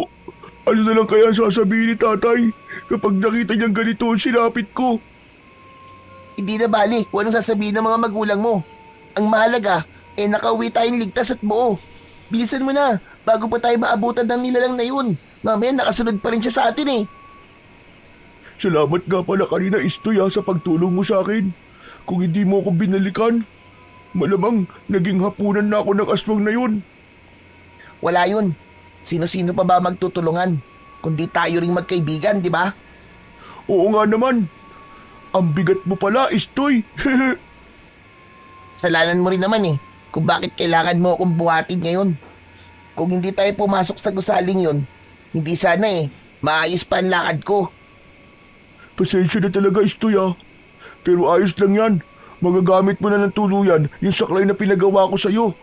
S4: ano na lang kaya sasabihin ni tatay kapag nakita niyang ganito ang sinapit ko?
S2: Hindi na balik kung anong sasabihin ng mga magulang mo. Ang mahalaga, nakauwi tayong ligtas at buo. Bilisan mo na, bago pa tayo maabutan ng nilalang na yun. Mamaya nakasunod pa rin siya sa atin eh.
S4: Salamat nga pala kanina, Istoy, sa pagtulong mo sa akin. Kung hindi mo ako binalikan, malamang naging hapunan na ako ng aswang na yun.
S2: Wala yun. Sino-sino pa ba magtutulungan? Kundi tayo ring magkaibigan, di ba?
S4: Oo nga naman. Ang bigat mo pala, Istoy.
S2: Salanan mo rin naman eh kung bakit kailangan mo akong buhatin ngayon. Kung hindi tayo pumasok sa gusaling yon, hindi sana maayos pa ang lakad ko.
S4: Pasensya na talaga, Istoy, Pero ayos lang yan. Magagamit mo na ng tuluyan yung saklay na pinagawa ko sa'yo.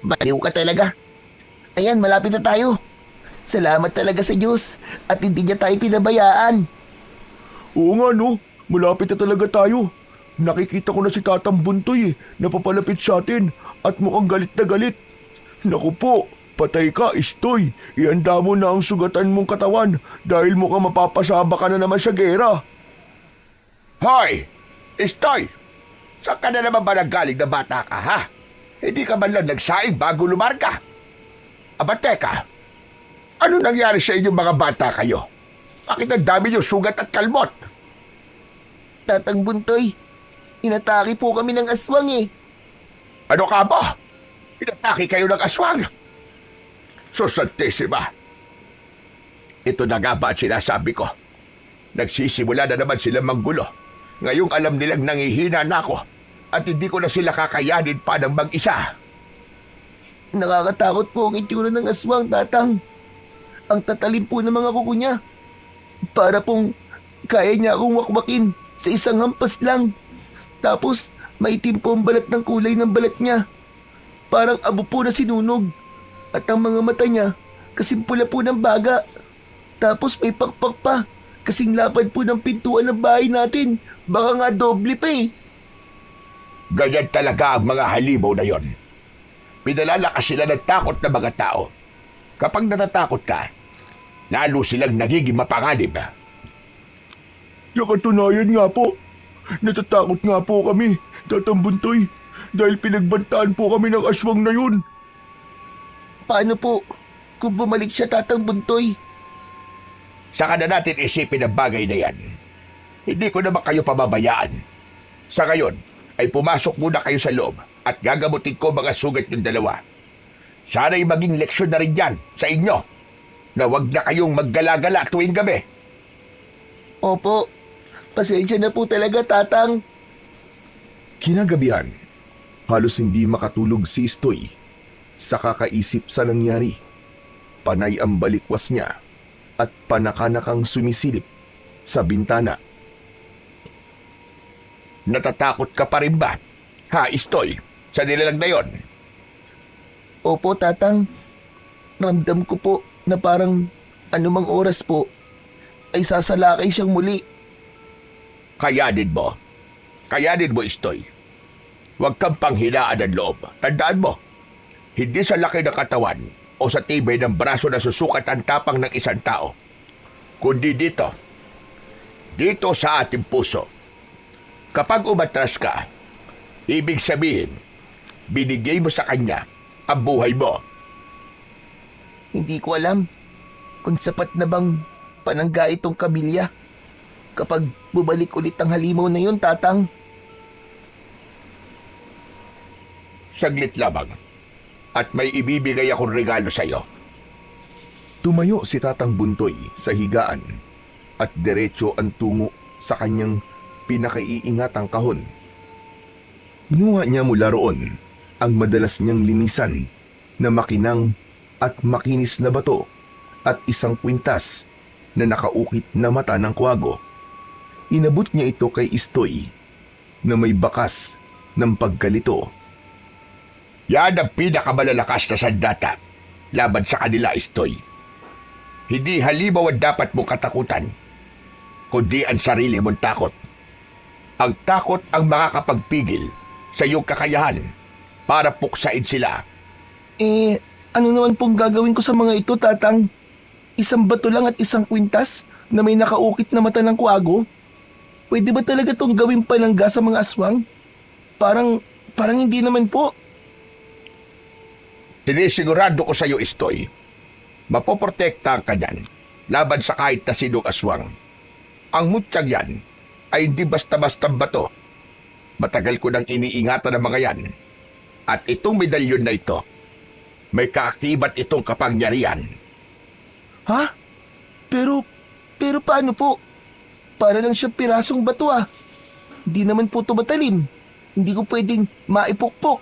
S2: Baliw ka talaga. Ayan, malapit na tayo. Salamat talaga sa Diyos at hindi niya tayo pinabayaan.
S4: Oo nga, no. Malapit na talaga tayo. Nakikita ko na si Tatang Buntoy na papalapit sa atin at mukhang galit na galit. Naku po, patay ka, Istoy. Ihanda mo na ang sugatan mong katawan dahil mukhang mapapasaba ka na naman sa gera.
S1: Hoy! Istoy! Saan ka na naman ba nanggaling na bata ka, ha? Hindi ka man lang nagsaing bago lumarga. Aba, teka. Ano nangyari sa inyong mga bata kayo? Bakit ang dami niyo sugat at kalmot?
S2: Tatang Buntoy, inatake po kami ng aswang eh.
S1: Ano ka ba? Inatake kayo ng aswang? Susantissima. Ito na nga ba ang sinasabi ko? Nagsisimula na naman sila manggulo. Ngayong alam nilang nangihina na ako at hindi ko na sila kakayanin pa ng mag-isa.
S2: Nakakatakot po ang itsura ng aswang, Tatang. Ang tatalim po ng mga kuko niya. Para pong kaya niya akong wakwakin sa isang hampas lang. Tapos maitim po ang balat ng kulay ng balat niya. Parang abo po na sinunog. At ang mga mata niya kasing pula po ng baga. Tapos may pakpak pa. Kasing lapad po ng pintuan ng bahay natin. Baka nga doble pa eh.
S1: Ganyan talaga ang mga halimaw na yon. Pinalalakas sila ng takot na mga tao. Kapag natatakot ka, lalo silang nagiging mapanganib.
S4: Sa katunayan nga po, natatakot nga po kami, Tatang Buntoy, dahil pinagbantaan po kami ng aswang na yun.
S2: Paano po kung bumalik siya, Tatang Buntoy?
S1: Saka na natin isipin ang bagay na yan. Hindi ko naman kayo pababayaan. Sa ngayon, ay pumasok muna kayo sa loob at gagamutin ko mga sugat yung dalawa. Sana'y maging leksyon na rin yan sa inyo na wag na kayong maggala-gala tuwing gabi.
S2: Opo, pasensya na po talaga, Tatang.
S3: Kinagabihan, halos hindi makatulog si Istoy sa kakaisip sa nangyari. Panay ang balikwas niya at panakanakang sumisilip sa bintana.
S1: Natatakot ka pa rin ba? Ha, Istoy, sa nilalang na yon?
S2: Opo, Tatang. Ramdam ko po na parang anumang oras po ay sasalakay siyang muli.
S1: Kayanin mo. Kayanin mo, Istoy. Huwag kang panghinaan ng loob. Tandaan mo, hindi sa laki ng katawan o sa tibay ng braso na susukat ang tapang ng isang tao, kundi dito sa ating puso. Kapag umatras ka, ibig sabihin, binigay mo sa kanya ang buhay mo.
S2: Hindi ko alam kung sapat na bang panangga itong kabilya kapag bubalik ulit ang halimaw na yun, Tatang.
S1: Saglit lamang at may ibibigay akong regalo sa iyo.
S3: Tumayo si Tatang Buntoy sa higaan at diretso ang tungo sa kanyang pinakaiingatang kahon. Inuha niya mula roon ang madalas niyang linisan na makinang at makinis na bato at isang kwintas na nakaukit na mata ng kwago. Inabot niya ito kay Istoy na may bakas ng pagkalito.
S1: Yan ang pinakamalalakas na sandata laban sa kanila, Istoy. Hindi halimaw ang dapat mong katakutan, kundi ang sarili mong takot. Ang takot ang makakapagpigil sa iyong kakayahan para puksain sila.
S2: Ano naman pong gagawin ko sa mga ito, Tatang? Isang bato lang at isang kwintas na may nakaukit na mata ng kwago? Pwede ba talaga itong gawing panangga sa mga aswang? Parang hindi naman po.
S1: Sinisigurado ko sa iyo, Istoy, mapoprotektahan ka niyan laban sa kahit na sinong aswang. Ang mutsyang yan ay hindi basta-basta bato. Matagal ko nang iniingatan ng mga yan. At itong medalyon na ito, may kaakibat itong kapangyarihan.
S2: Ha? Pero paano po? Para lang siya pirasong bato ah. Hindi naman po ito matalim. Hindi ko pwedeng maipukpok.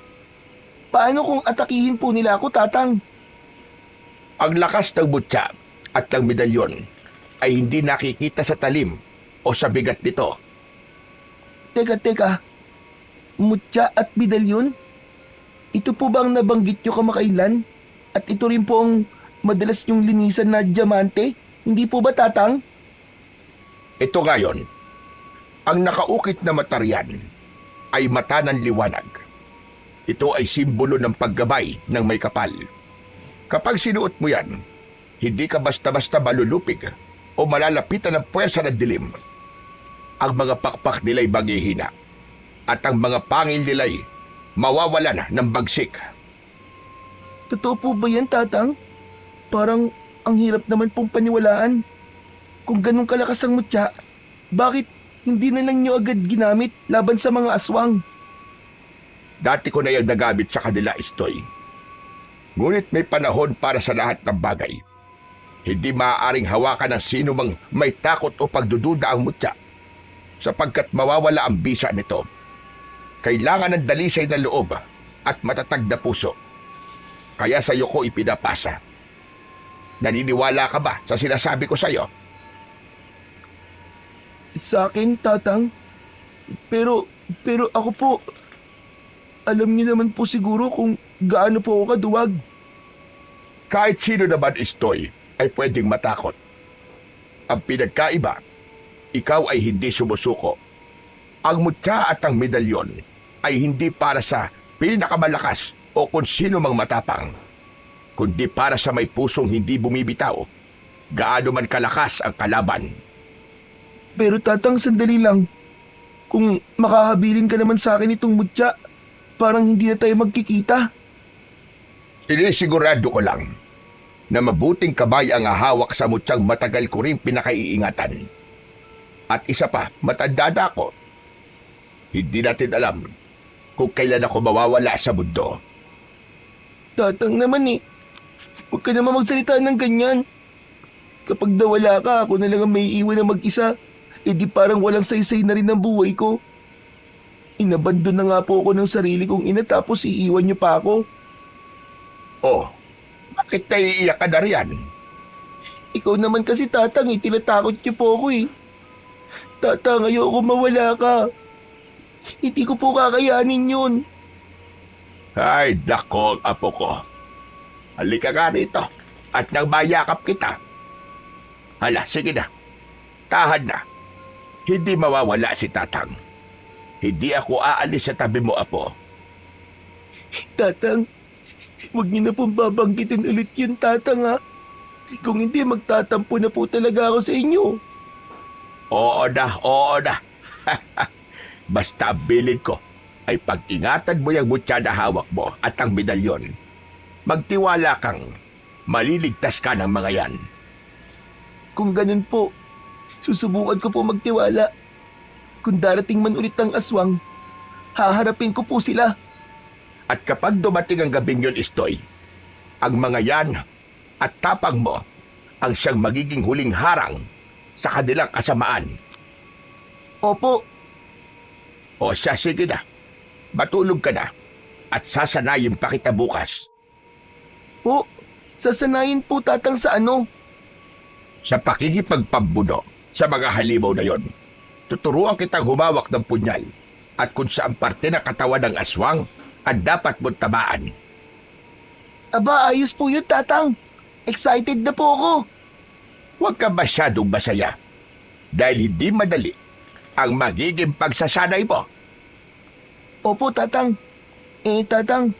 S2: Paano kung atakihin po nila ako, Tatang?
S1: Ang lakas ng mutya at ng medalyon ay hindi nakikita sa talim o sa bigat nito.
S2: Teka. Mutya at medalyon? Ito po ba ang nabanggit nyo kamakailan? At ito rin po ang madalas nyong linisan na diamante? Hindi po ba, Tatang?
S1: Ito ngayon, ang nakaukit na mata riyan ay mata ng liwanag. Ito ay simbolo ng paggabay ng may kapal. Kapag sinuot mo yan, hindi ka basta-basta malulupig o malalapitan ng puwersa ng dilim. Ang mga pakpak nila'y manghihina at ang mga pangil nila'y mawawalan ng bagsik.
S2: Totoo po ba yan, Tatang? Parang ang hirap naman pong paniwalaan. Kung ganun kalakas ang mutya, bakit hindi na lang nyo agad ginamit laban sa mga aswang?
S1: Dati ko na yung nagamit sa kanila, Istoy. Ngunit may panahon para sa lahat ng bagay. Hindi maaaring hawakan ng sino mang may takot o pagdududa ang mutya sapagkat mawawala ang bisa nito. Kailangan ng dalisay na loob at matatag na puso. Kaya sa iyo ko ipinapasa. Naniniwala ka ba sa sinasabi ko sa iyo?
S2: Sa akin, Tatang. Pero ako po, alam niyo naman po siguro kung gaano po ako kaduwag.
S1: Kahit sino naman, Istoy, ay pwedeng matakot. Ang pinagkaiba, ikaw ay hindi sumusuko. Ang mutya at ang medalyon ay hindi para sa pinakamalakas o kung sino mang matapang, kundi para sa may pusong hindi bumibitaw, gaano man kalakas ang kalaban.
S2: Pero Tatang, sandali lang. Kung makahabilin ka naman sa akin itong mutya, parang hindi na tayo magkikita.
S1: Sinisigurado ko lang na mabuting kabay ang hahawak sa mutyang matagal ko rin pinakaiingatan. At isa pa, matanda na ako. Hindi natin alam kung kailan ako mawawala sa mundo.
S2: Tatang naman eh. Huwag ka naman magsalita ng ganyan. Kapag nawala ka, ako na lang ang may iwan na mag-isa. E di parang walang saysay na rin ang buhay ko. Inabandon na nga po ako ng sarili kong ina tapos iiwan niyo pa ako.
S1: Oh, bakit naiiyak ka na riyan?
S2: Ikaw naman kasi Tatang eh, tinatakot niyo po ako eh. Tatang, ayoko mawala ka. Hindi ko po kakayanin yun.
S1: Ay, nako, apo ko. Halika nga rito at nang mayakap kita. Hala, sige na. Tahan na. Hindi mawawala si Tatang. Hindi ako aalis sa tabi mo, apo.
S2: Tatang, huwag niyo na pong babanggitin ulit yun, Tatang ha. Kung hindi, magtatampo na po talaga ako sa inyo.
S1: Oo na. Basta ang bilin ko ay pag-ingatan mo yung mutya na hawak mo at ang medalyon. Magtiwala kang maliligtas ka ng mga yan.
S2: Kung ganun po, susubukan ko po magtiwala. Kung darating man ulit ang aswang, haharapin ko po sila.
S1: At kapag dumating ang gabing yun, Istoy, ang mga yan at tapang mo ang siyang magiging huling harang sa kanilang kasamaan.
S2: Opo,
S1: O siya, sige na. Matulog ka na at sasanayin pa kita bukas.
S2: po, sasanayin po Tatang sa ano?
S1: Sa pakikipagpambuno sa mga halimaw na yon, tuturuan kitang humawak ng punyal at kung saan parte ng katawan ng aswang ang dapat mong tamaan.
S2: Aba, ayos po yun Tatang. Excited na po ako.
S1: Huwag ka masyadong masaya dahil hindi madali ang magiging pagsasanay mo.
S2: Opo, Tatang. Tatang,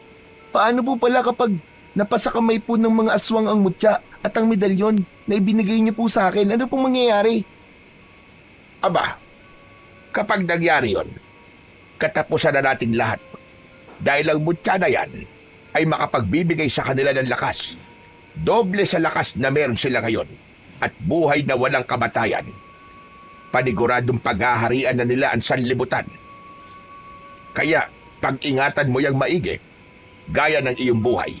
S2: paano po pala kapag napasakamay po ng mga aswang ang mutya at ang medalyon na ibinigay niyo po sa akin? Ano pong mangyayari?
S1: Aba, kapag nangyari yon, katapusan na natin lahat dahil ang mutya na yan ay makapagbibigay sa kanila ng lakas. Doble sa lakas na meron sila ngayon at buhay na walang kamatayan. Paniguradong paghaharian na nila ang sanlibutan. Kaya, pag-ingatan mo yang maigi, gaya ng iyong buhay.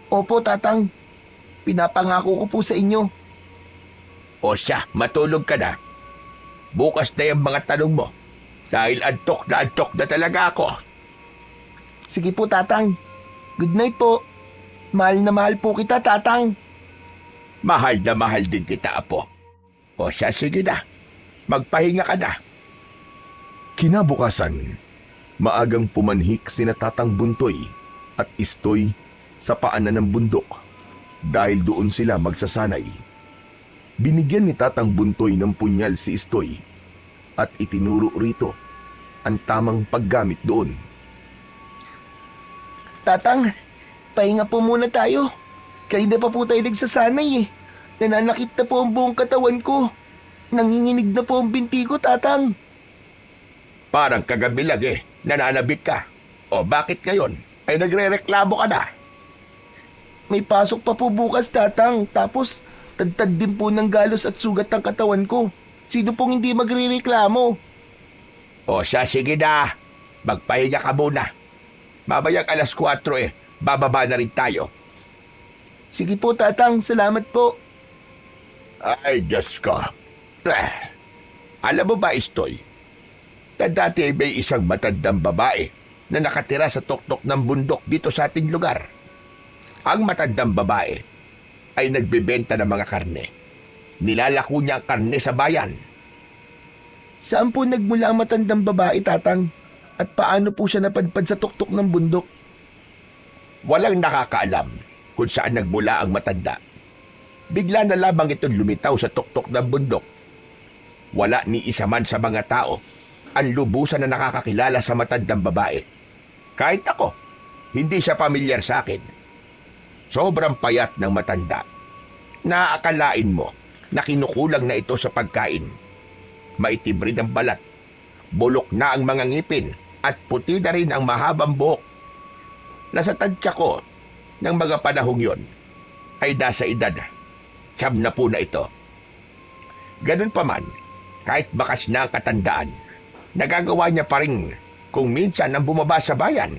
S2: Opo, Tatang. Pinapangako ko po sa inyo.
S1: O siya, matulog ka na. Bukas na yung mga tanong mo dahil antok na talaga ako.
S2: Sige po, Tatang. Good night po. Mahal na mahal po kita, Tatang.
S1: Mahal na mahal din kita, apo. O siya, sige na. Magpahinga ka na.
S3: Kinabukasan, maagang pumanhik sina Tatang Buntoy at Istoy sa paanan ng bundok dahil doon sila magsasanay. Binigyan ni Tatang Buntoy ng punyal si Istoy at itinuro rito ang tamang paggamit doon.
S2: Tatang, pahinga po muna tayo. Kanina pa po tayo nagsasanay eh. Nananakit na po ang buong katawan ko. Nanginginig na po ang binti ko, Tatang.
S1: Parang kagabi lang nananabik ka. O bakit ngayon ay nagre-reklamo ka na?
S2: May pasok pa po bukas, Tatang. Tapos, tagtag din po ng galos at sugat ng katawan ko. Sino pong hindi magre-reklamo?
S1: O siya, sige na. Magpahinga ka muna. Mamayang 4:00 bababa na rin tayo.
S2: Sige po, Tatang. Salamat po.
S1: Ay, Diyos ko. Alam mo ba, Istoy, na dati ay may isang matandang babae na nakatira sa tuktok ng bundok dito sa ating lugar. Ang matandang babae ay nagbebenta ng mga karne. Nilalako niya ang karne sa bayan.
S2: Saan po nagmula ang matandang babae, Tatang? At paano po siya napadpad sa tuktok ng bundok?
S1: Walang nakakaalam kung saan nagmula ang matanda. Bigla na lamang itong lumitaw sa tuktok ng bundok. Wala ni isa man sa mga tao ang lubusan na nakakakilala sa matandang babae. Kahit ako, hindi siya pamilyar sa akin. Sobrang payat ng matanda. Naaakalain mo na kinukulang na ito sa pagkain. Maitim rin ang balat, bulok na ang mga ngipin at puti na rin ang mahabang buhok. Nasa tansya ko ng mga panahong yon ay nasa edad 70 na ito. Ganun pa man, kahit bakas na ang katandaan, nagagawa niya pa rin kung minsan ang bumaba sa bayan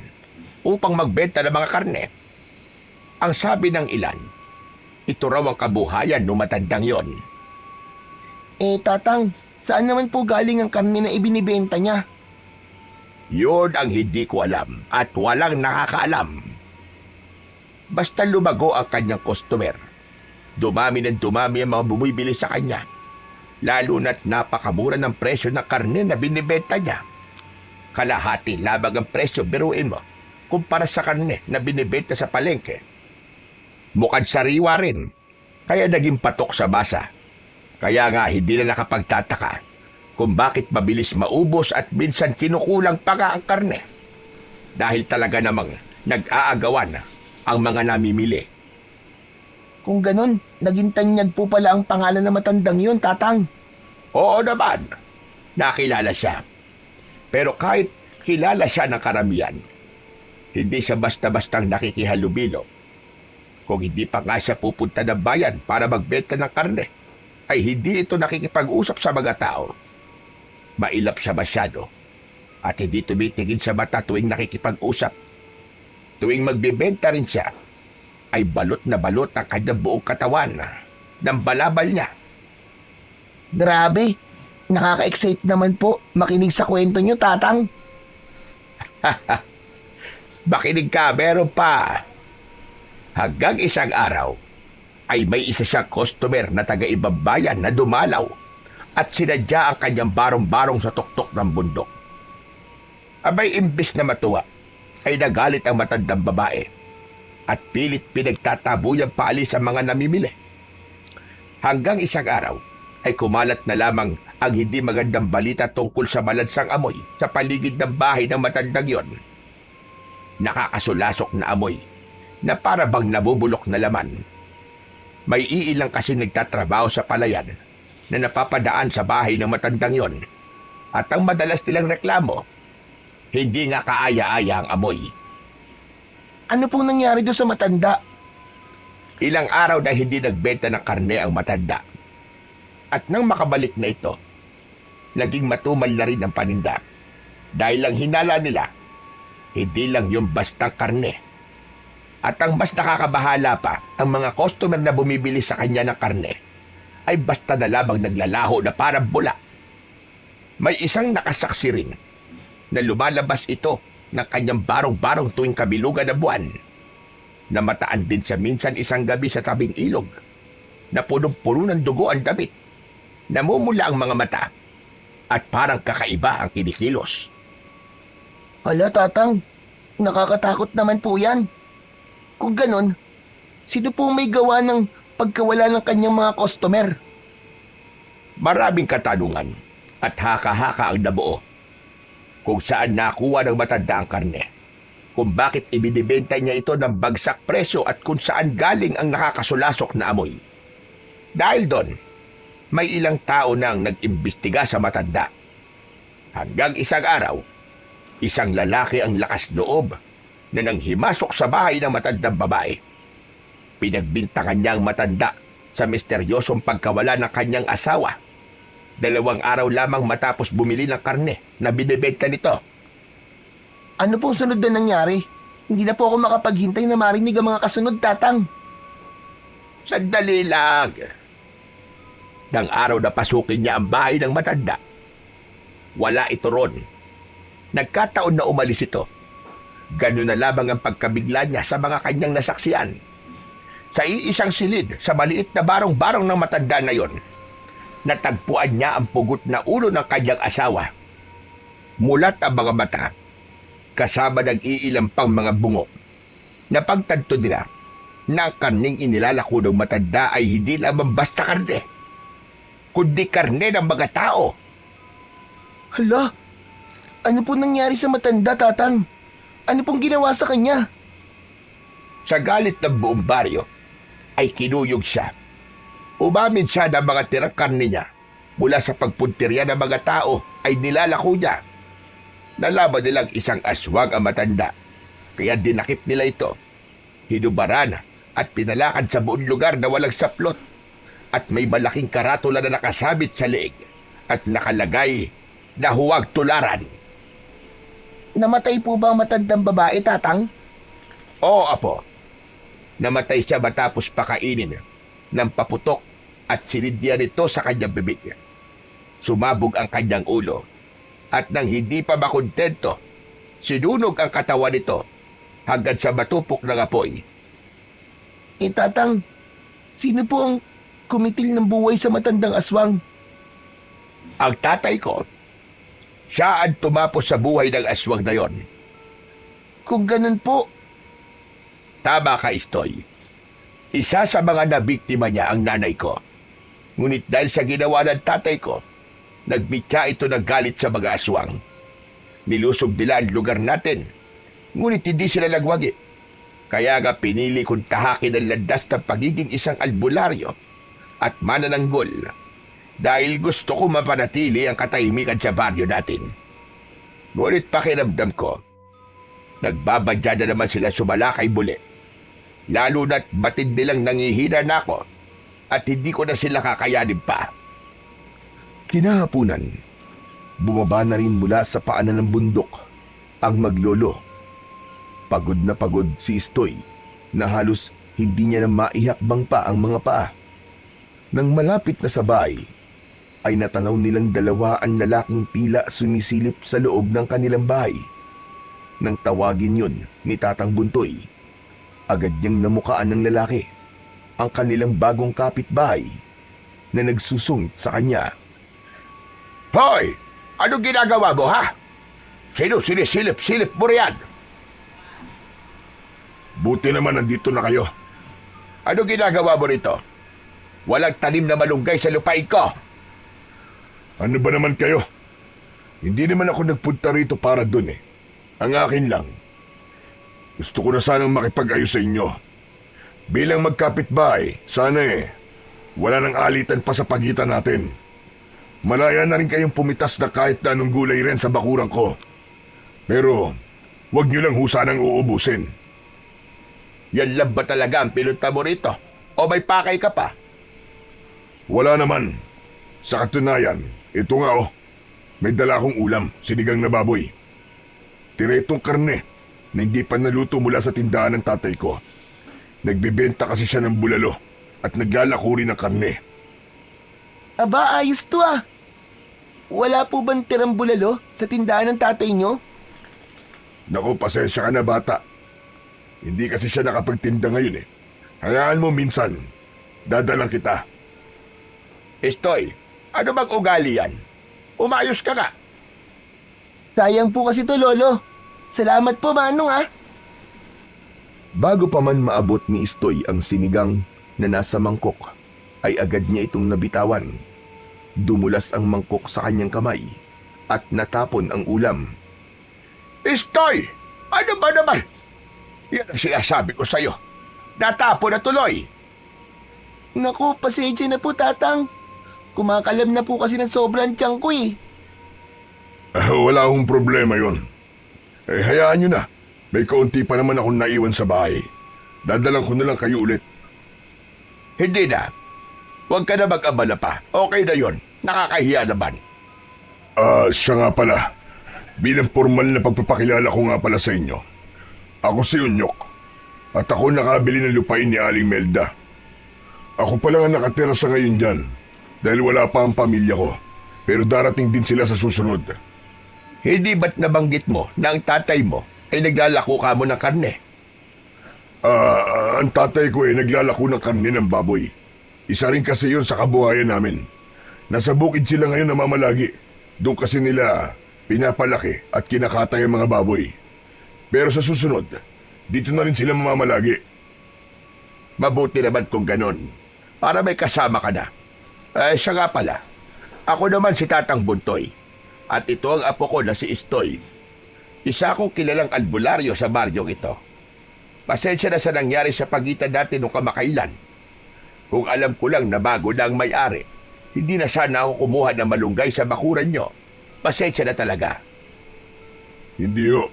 S1: upang magbenta ng mga karne. Ang sabi ng ilan, ito raw ang kabuhayan ng matandang yon.
S2: Tatang, saan naman po galing ang karne na ibinibenta niya?
S1: Yun ang hindi ko alam at walang nakakaalam. Basta lumago ang kanyang customer, dumami ng dumami ang mga bumibili sa kanya, lalo na't napakamura ng presyo ng karne na binibenta niya. Kalahati labag ang presyo, biruin mo, kumpara sa karne na binibenta sa palengke. Mukhang sariwa rin, kaya naging patok sa basa. Kaya nga hindi na nakapagtataka kung bakit mabilis maubos at minsan kinukulang pa nga ang karne. Dahil talaga namang nag-aagawan ang mga namimili.
S2: Kung ganun, naging tanyag po pala ang pangalan ng matandang yun, Tatang.
S1: Oo naman, nakilala siya. Pero kahit kilala siya ng karamihan, hindi siya basta-bastang nakikihalubilo. Kung hindi pa nga siya pupunta ng bayan para magbenta ng karne, ay hindi ito nakikipag-usap sa mga tao. Mailap siya masyado at hindi tumitingin sa mata tuwing nakikipag-usap. Tuwing magbebenta rin siya, ay balot na balot ang kanyang buong katawan ng balabal niya.
S2: Grabe, nakaka-excite naman po makinig sa kwento niyo, Tatang.
S1: Makinig ka, meron pa. Hanggang isang araw, ay may isa siyang customer na taga-ibang bayan na dumalaw at sinadya ang kanyang barong-barong sa tuktok ng bundok. Abay, imbis na matuwa, ay nagalit ang matandang babae at pilit pinagtatabuyang paalis ang mga namimili. Hanggang isang araw, ay kumalat na lamang ang hindi magandang balita tungkol sa malansang amoy sa paligid ng bahay ng matandang yon. Nakakasulasok na amoy na para bang nabubulok na laman. May iilang kasi nagtatrabaho sa palayan na napapadaan sa bahay ng matandang yon. At ang madalas nilang reklamo, hindi nga kaaya-aya ang amoy.
S2: Ano pong nangyari doon sa matanda?
S1: Ilang araw na hindi nagbenta ng karne ang matanda. At nang makabalik na ito, naging matumal na rin ang paninda. Dahil ang hinala nila, hindi lang yung bastang karne. At ang mas nakakabahala pa, ang mga customer na bumibili sa kanya ng karne, ay basta na lamang naglalaho na parang bula. May isang nakasaksi rin na lumalabas ito ng kanyang barong-barong tuwing kabilugan ng buwan. Namataan din siya minsan isang gabi sa tabing ilog na punong-puno ng dugo ang damit. Namumula ang mga mata at parang kakaiba ang kinikilos.
S2: Hala, Tatang, nakakatakot naman po yan. Kung ganun, sino po may gawa ng pagkawala ng kanyang mga customer?
S1: Maraming katanungan at haka-haka ang nabuo. Kung saan nakuha ng matanda ang karne, kung bakit ibinibenta niya ito ng bagsak presyo at kung saan galing ang nakakasulasok na amoy. Dahil doon, may ilang tao nang nag-imbestiga sa matanda. Hanggang isang araw, isang lalaki ang lakas loob na nang himasok sa bahay ng matandang babae. Pinagbintangan niya ang matanda sa misteryosong pagkawala ng kanyang asawa. 2 araw lamang matapos bumili ng karne na binibenta nito.
S2: Ano pong sunod na nangyari? Hindi na po ako makapaghintay na marinig ang mga kasunod, Tatang.
S1: Sandali lang. Nang araw na pasukin niya ang bahay ng matanda, wala ito ron. Nagkataon na umalis ito. Ganun na lamang ang pagkabigla niya sa mga kanyang nasaksiyan. Sa iisang silid sa maliit na barong-barong ng matanda na yon, natagpuan niya ang pugot na ulo ng kanyang asawa. Mulat ang mga mata, kasama ng iilang pang mga bungo. Napagtanto nila na ang karning inilalako ng matanda ay hindi lamang basta karne, kundi karne ng mga tao.
S2: Hala, ano po nangyari sa matanda, Tatang? Ano pong ginawa sa kanya?
S1: Sa galit ng buong baryo, ay kinuyog siya. Umamin siya na mga tirang karne niya mula sa pagpuntirya ng mga tao ay nilalako niya. Nalaman nilang isang aswang ang matanda, kaya dinakip nila ito. Hinubaran at pinalakad sa buong lugar na walang saplot at may malaking karatula na nakasabit sa leeg at nakalagay na huwag tularan.
S2: Namatay po ba ang matandang babae, Tatang?
S1: Oo, apo. Namatay siya matapos pakainin ng paputok at sinidya nito sa kanyang bibig. Sumabog ang kanyang ulo at nang hindi pa makontento, sinunog ang katawan nito hanggang sa matupok ng apoy.
S2: Tatang, sino po ang kumitil ng buhay sa matandang aswang?
S1: Ang tatay ko, siya ang tumapos sa buhay ng aswang na yon.
S2: Kung ganun po,
S1: Tama ka, Istoy. Isa sa mga nabiktima niya ang nanay ko. Ngunit dahil sa ginawa ng tatay ko, nagbitya ito ng galit sa mga aswang. Nilusob nila ang lugar natin, ngunit hindi sila nagwagi. Kaya nga pinili kong tahakin ang landas ng pagiging isang albularyo at manananggol dahil gusto ko mapanatili ang katahimikan sa baryo natin. Ngunit pakiramdam ko, nagbabadya na naman sila sumalakay muli. Lalo na't batid nilang nangihina na ako at hindi ko na sila kakayanin pa.
S3: Kinahapunan, bumaba na rin mula sa paanan ng bundok ang maglolo. Pagod na pagod si Istoy na halos hindi niya na maihakbang pa ang mga paa. Nang malapit na sa bahay, ay natanaw nilang dalawa ang lalaking tila sumisilip sa loob ng kanilang bahay. Nang tawagin yun ni Tatang Buntoy, agad niyang namukaan ng lalaki, ang kanilang bagong kapitbahay na nagsusungit sa kanya.
S1: Hoy! Anong ginagawa mo, ha? Sino sinisilip-silip mo riyan?
S4: Buti naman nandito na kayo.
S1: Anong ginagawa mo rito? Walang tanim na malunggay sa lupain ko.
S4: Ano ba naman kayo? Hindi naman ako nagpunta rito para dun eh. Ang akin lang, gusto ko na sanang makipag-ayos sa inyo. Bilang magkapitbahay, sana wala nang alitan pa sa pagitan natin. Malaya na rin kayong pumitas na kahit na anong gulay rin sa bakuran ko. Pero, wag nyo lang sanang uubusin.
S1: Yan lang ba talaga ang pinunta mo rito? O may pakay ka pa?
S4: Wala naman. Sa katunayan, ito nga may dala akong ulam, sinigang na baboy. Tiretong karne na hindi pa naluto mula sa tindahan ng tatay ko. Nagbebenta kasi siya ng bulalo at naglalako rin ng karne.
S2: aba ayos to ah. Wala po bang tirang bulalo sa tindahan ng tatay nyo?
S4: Naku, pasensya ka na bata. Hindi kasi siya nakapagtinda ngayon eh. Hayaan mo minsan, dadalang kita.
S1: Istoy, ano bang ugali yan? Umayos ka nga.
S2: Sayang po kasi to, Lolo. Salamat po, Manong ah.
S3: Bago pa man maabot ni Istoy ang sinigang na nasa mangkok, ay agad niya itong nabitawan. Dumulas ang mangkok sa kanyang kamay at natapon ang ulam.
S1: Istoy! Ano ba naman? Yan ang sinasabi ko sa'yo. Natapon na tuloy.
S2: Naku, pasensya na po, Tatang. Kumakalam na po kasi ng sobrang tiyan ko eh.
S4: Wala akong problema yon. Hayaan nyo na. May kaunti pa naman akong naiwan sa bahay. Dadalang ko na lang kayo ulit.
S1: Hindi na. Huwag ka na mag-abala pa. Okay na yon. Nakakahiya naman.
S4: Siya nga pala. Bilang formal na pagpapakilala ko nga pala sa inyo. Ako si Unyok. At ako nakabili ng lupain ni Aling Melda. Ako pa lang ang nakatira sa ngayon dyan dahil wala pa ang pamilya ko. Pero darating din sila sa susunod.
S1: Hindi ba't nabanggit mo na ang tatay mo ay naglalako ka mo ng karne?
S4: Ang tatay ko ay naglalako ng karne ng baboy. Isa rin kasi yun sa kabuhayan namin. Nasa bukid sila ngayon namamalagi. Doon kasi nila pinapalaki at kinakatay ang mga baboy. Pero sa susunod, dito na rin sila mamamalagi.
S1: Mabuti naman kung ganon, para may kasama ka na. Siya nga pala, ako naman si Tatang Buntoy, at ito ang apo ko na si Istoy. Isa akong kilalang albularyo sa baryong ito. Pasensya na sa nangyari sa pagitan natin nung kamakailan. Kung alam ko lang na bago na ang may-ari, hindi na sana ako kumuha ng malunggay sa bakuran nyo. Pasensya na talaga.
S4: Hindi ho.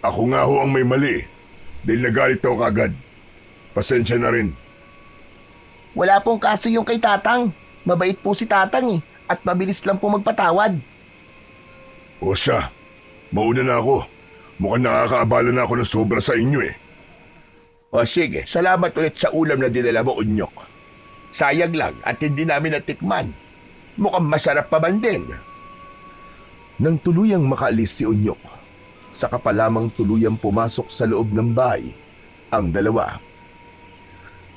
S4: Ako nga ho ang may mali. Dahil nagalit ako kagad. Pasensya na rin.
S2: Wala pong kaso yung kay Tatang. Mabait po si Tatang at mabilis lang po magpatawad.
S4: O siya, mauna na ako. Mukhang nakakaabala na ako ng sobra sa inyo
S1: O sige, salamat ulit sa ulam na dinala mo, Unyok. Sayang lang at hindi namin natikman. Mukhang masarap pa man din.
S3: Nang tuluyang makaalis si Unyok, saka pa lamang tuluyang pumasok sa loob ng bahay ang dalawa.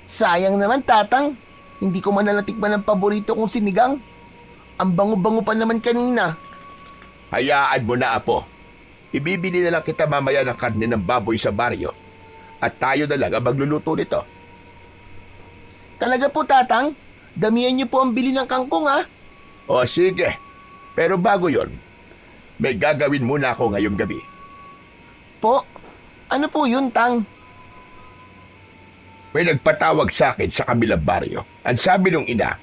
S2: Sayang naman, Tatang. Hindi ko man natikman ang paborito kong sinigang. Ang bango-bango pa naman kanina.
S1: Hayaan mo na, Apo. Ibibili na lang kita mamaya ng karne ng baboy sa baryo. At tayo na lang ang magluluto nito.
S2: Talaga po, Tatang? Damihan niyo po ang bili ng kangkong, ha?
S1: O sige, pero bago yon, may gagawin muna ako ngayong gabi.
S2: Po? Ano po yun, Tang?
S1: May nagpatawag sa akin sa kabilang baryo. Ang sabi nung ina,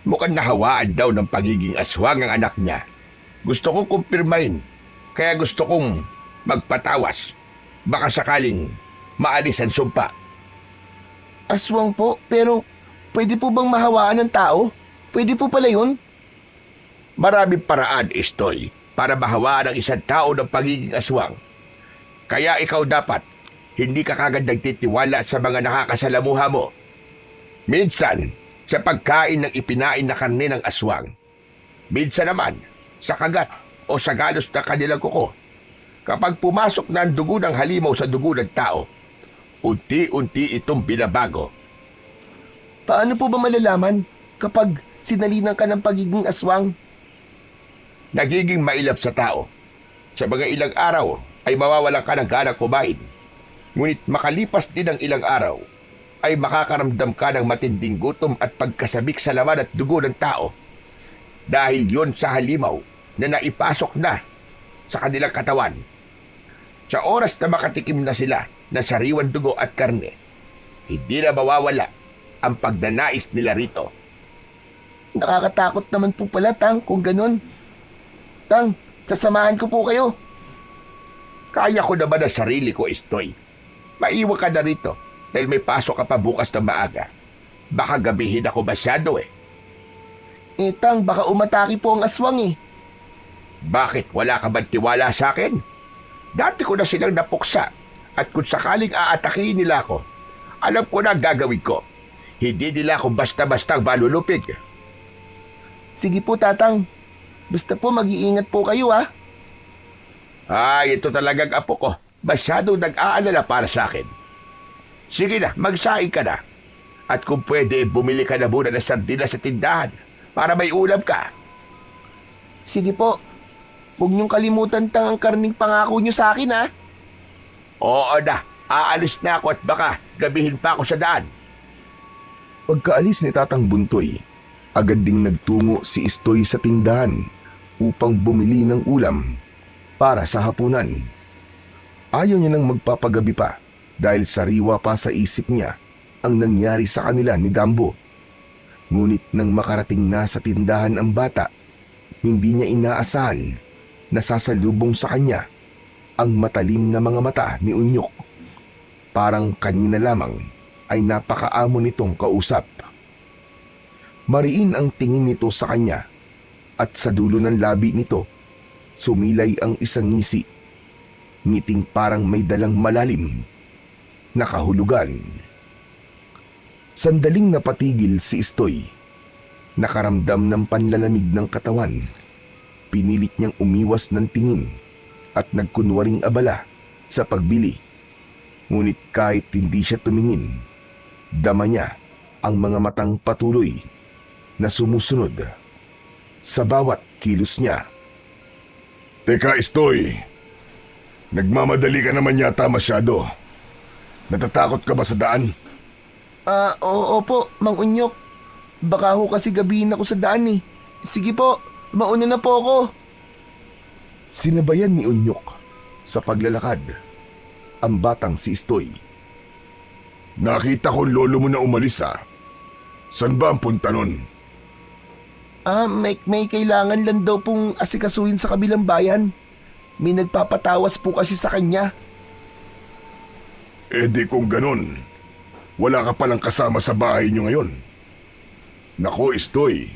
S1: mukhang nahawaan daw ng pagiging aswang ang anak niya. Gusto kong kumpirmahin, kaya gusto kong magpatawas. Baka sakaling maalis ang sumpa.
S2: Aswang po, pero pwede po bang mahawaan ng tao? Pwede po pala yun?
S1: Maraming paraan, Istoy, para mahawaan ang isang tao ng pagiging aswang. Kaya ikaw dapat, hindi ka kagad nagtitiwala sa mga nakakasalamuha mo. Minsan, sa pagkain ng ipinain na karne ng aswang. Minsan naman, sa kagat o sa galos ng kanilang kuko. Kapag pumasok na ang dugo ng halimaw sa dugo ng tao, unti-unti itong binabago.
S2: Paano po ba malalaman kapag sinalinan ka ng pagiging aswang?
S1: Nagiging mailap sa tao. Sa mga ilang araw ay mawawalan ka ng ganang kumain. Ngunit makalipas din ang ilang araw, ay makakaramdam ka ng matinding gutom at pagkasabik sa laman at dugo ng tao. Dahil yon sa halimaw na naipasok na sa kanilang katawan. Sa oras na makatikim na sila ng sariwan dugo at karne, hindi na mawawala ang pagnanais nila rito.
S2: Nakakatakot naman po pala, Tang, kung ganun. Tang, sasamahan ko po kayo.
S1: Kaya ko naman ang sarili ko, Istoy. Maiwan ka na rito dahil may pasok ka pa bukas na maaga. Baka gabihin ako masyado eh.
S2: Tang, baka umatake po ang aswang
S1: Bakit wala ka bang tiwala sa akin? Dati ko na silang napuksa at kung sakaling aatakihin nila ako, alam ko na ang gagawin ko. Hindi nila ako basta-bastang malulupig.
S2: Sige po, Tatang. Basta po mag-iingat po kayo, ha?
S1: Ay, ito talagang apo ko. Masyadong nag-aalala para sa akin. Sige na, magsaing ka na. At kung pwede, bumili ka na muna ng sardinas sa tindahan para may ulam ka.
S2: Sige po. Huwag niyong kalimutan, Tang, ang karning pangako niyo sa akin, ha?
S1: Oo na, aalis na ako at baka gabihin pa ako sa daan.
S3: Pagkaalis ni Tatang Buntoy, agad ding nagtungo si Istoy sa tindahan upang bumili ng ulam para sa hapunan. Ayaw niya nang magpapagabi pa dahil sariwa pa sa isip niya ang nangyari sa kanila ni Dambo. Ngunit nang makarating na sa tindahan ang bata, hindi niya inaasahan na sasalubong sa kanya ang matalim na mga mata ni Unyok. Parang kanina lamang ay napakaamo nitong kausap. Mariin ang tingin nito sa kanya at sa dulo ng labi nito sumilay ang isang ngisi. Ngiting parang may dalang malalim na kahulugan. Sandaling napatigil si Istoy. Nakaramdam ng panlalamig ng katawan. Pinilit niyang umiwas ng tingin at nagkunwaring abala sa pagbili. Ngunit kahit hindi siya tumingin, dama niya ang mga matang patuloy na sumusunod sa bawat kilos niya.
S4: Teka, Istoy. Nagmamadali ka naman yata masyado. Natatakot ka ba sa daan?
S2: Opo, Mang Unyok. Baka ho kasi gabihin ako sa daan eh. Sige po, mauna na po ako.
S3: Sinabayan ni Unyok sa paglalakad ang batang si Istoy.
S4: Nakita ko lolo mo na umalis Saan ba ang punta nun?
S2: May kailangan lang daw pong asikasuhin sa kabilang bayan. May nagpapatawas po kasi sa kanya.
S4: Eh di kung ganun, wala ka palang kasama sa bahay niyo ngayon. Nako, Istoy,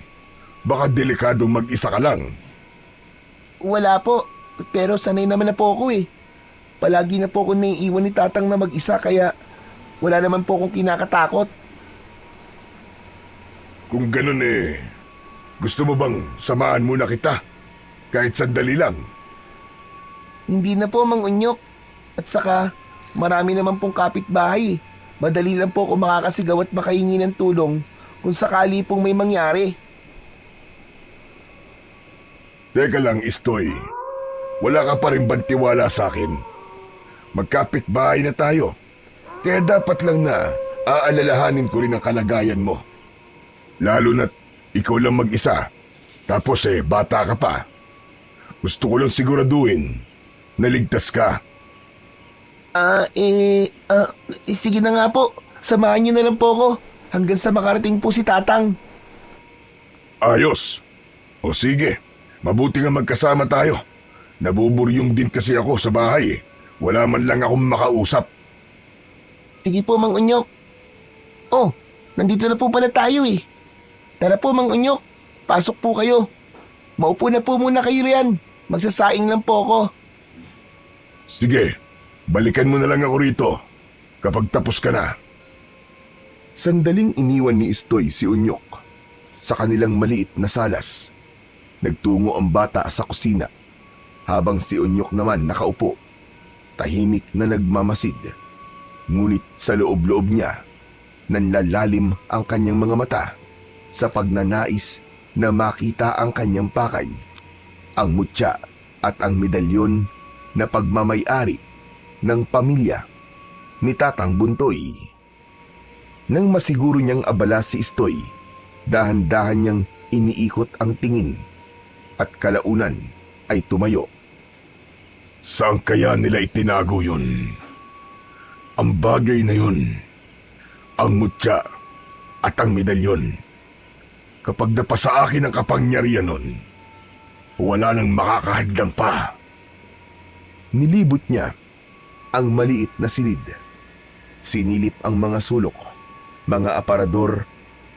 S4: baka delikadong mag-isa ka lang.
S2: Wala po, pero sanay naman na po ako eh. Palagi na po ako naiiwan ni Tatang na mag-isa kaya wala naman po akong kinakatakot.
S4: Kung ganun gusto mo bang samahan muna kita? Kahit sandali lang.
S2: Hindi na po, Mang Unyok. At saka, marami naman pong kapitbahay. Madali lang po ako makakasigaw at makahingi ng tulong kung sakali pong may mangyari.
S4: Teka lang, Istoy. Wala ka pa rin bang tiwala sa akin? Magkapit-bahay na tayo. Kaya dapat lang na aalalahanin ko rin ang kalagayan mo. Lalo na't ikaw lang mag-isa. Tapos bata ka pa. Gusto ko lang siguraduhin na ligtas ka.
S2: Sige na nga po. Samahan niyo na lang po ako hanggang sa makarating po si Tatang.
S4: Ayos. O sige, mabuti nga magkasama tayo. Nabuburyong din kasi ako sa bahay. Wala man lang akong makausap.
S2: Sige po, Mang Unyok. Oh, nandito na po pala tayo eh. Tara po, Mang Unyok. Pasok po kayo. Maupo na po muna kayo riyan. Magsasaing lang po ako.
S4: Sige, balikan mo na lang ako rito kapag tapos ka na.
S3: Sandaling iniwan ni Istoy si Unyok sa kanilang maliit na salas. Nagtungo ang bata sa kusina habang si Unyok naman nakaupo, tahimik na nagmamasid. Ngunit sa loob-loob niya, nanlalalim ang kanyang mga mata sa pagnanais na makita ang kanyang pakay, ang mutya at ang medalyon na pagmamay-ari ng pamilya ni Tatang Buntoy. Nang masiguro niyang abala si Istoy, dahan-dahan niyang iniikot ang tingin at kalaunan ay tumayo.
S4: Saan kaya nila itinago yun? Ang bagay na yun, ang mutya at ang medalyon. Kapag napasa akin ang kapangyarihan nun, wala nang makakahadlang pa.
S3: Nilibot niya ang maliit na silid. Sinilip ang mga sulok, mga aparador,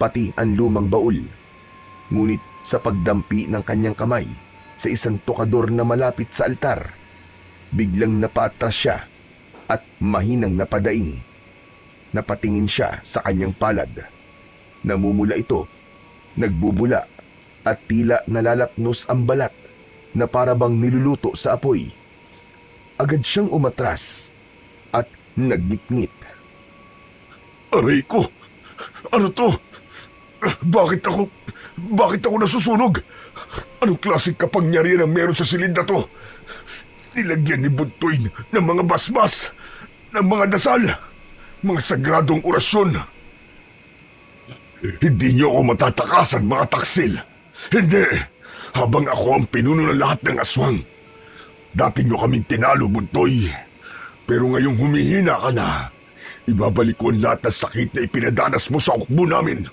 S3: pati ang lumang baul. Ngunit sa pagdampi ng kanyang kamay sa isang tokador na malapit sa altar, biglang napaatras siya at mahinang napadaing. Napatingin siya sa kanyang palad. Namumula ito, nagbubula at tila nalalapnos ang balat na parabang niluluto sa apoy. Agad siyang umatras at nagngit-ngit.
S4: Aray ko! Ano to? Bakit ako nasusunog? Anong klaseng kapangyarihan ang meron sa silid na to? Nilagyan ni Buntoy ng mga basbas, ng mga dasal, mga sagradong orasyon. Hindi niyo ako matatakasan, mga taksil. Hindi! Habang ako ang pinuno ng lahat ng aswang. Dati niyo kaming tinalo, Buntoy. Pero ngayong humihina ka na, ibabalik ko ang lahat ng sakit na ipinadanas mo sa ukbo namin.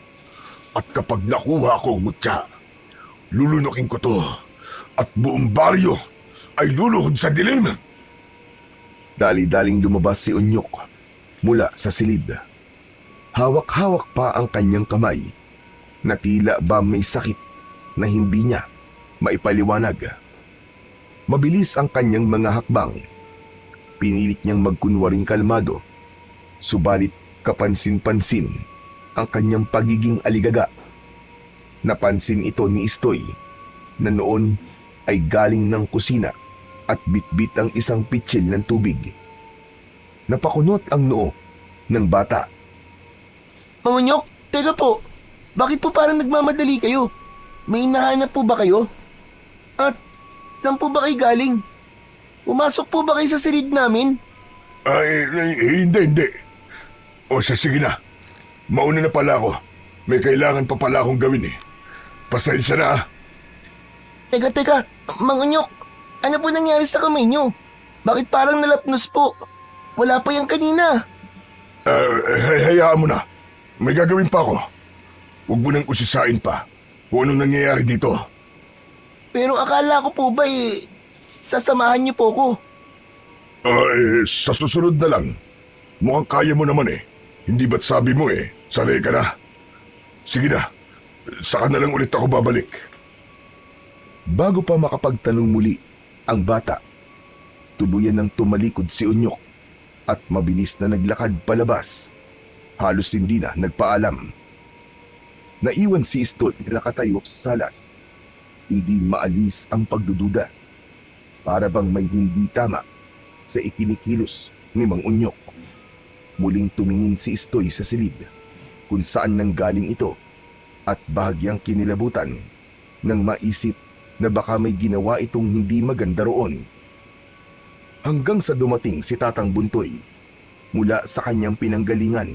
S4: At kapag nakuha ko ang mutya, lulunukin ko to at buong baryo ay luluhod sa dilim.
S3: Dali-daling lumabas si Unyok mula sa silid. Hawak-hawak pa ang kanyang kamay na tila ba may sakit na hindi niya maipaliwanag. Mabilis ang kanyang mga hakbang. Pinilit niyang magkunwaring kalmado, subalit kapansin-pansin ang kanyang pagiging aligaga. Napansin ito ni Istoy na noon ay galing ng kusina at bitbit ang isang pitsil ng tubig. Napakunot ang noo ng bata.
S2: Mang Unyok, teka po. Bakit po parang nagmamadali kayo? May hinahanap po ba kayo? At saan po ba kayo galing? Pumasok po ba kayo sa silid namin?
S4: Hindi. O siya, sige na. Mauna na pala ako. May kailangan pa pala akong gawin eh. Pasensya na ah.
S2: Teka, Mang Unyok. Ano po nangyari sa kamay nyo? Bakit parang nalapnos po? Wala pa yan kanina.
S4: Hayaan mo na. May gagawin pa ako. Huwag mo nang usisain pa kung anong nangyayari dito.
S2: Pero akala ko po ba sasamahan niyo po ko.
S4: Sa susunod na lang. Mukhang kaya mo naman eh. Hindi ba't sabi mo sanay ka na? Sige na. Saka na lang ulit ako babalik.
S3: Bago pa makapagtanong muli ang bata, tuluyan nang tumalikod si Unyok at mabilis na naglakad palabas. Halos hindi na nagpaalam. Naiwan si Istoy nakatayo sa salas. Hindi maalis ang pagdududa. Para bang may hindi tama sa ikinikilos ni Mang Unyok. Muling tumingin si Istoy sa silid kung saan nanggaling ito at bahagyang kinilabutan nang maisip na baka may ginawa itong hindi maganda roon. Hanggang sa dumating si Tatang Buntoy mula sa kanyang pinanggalingan.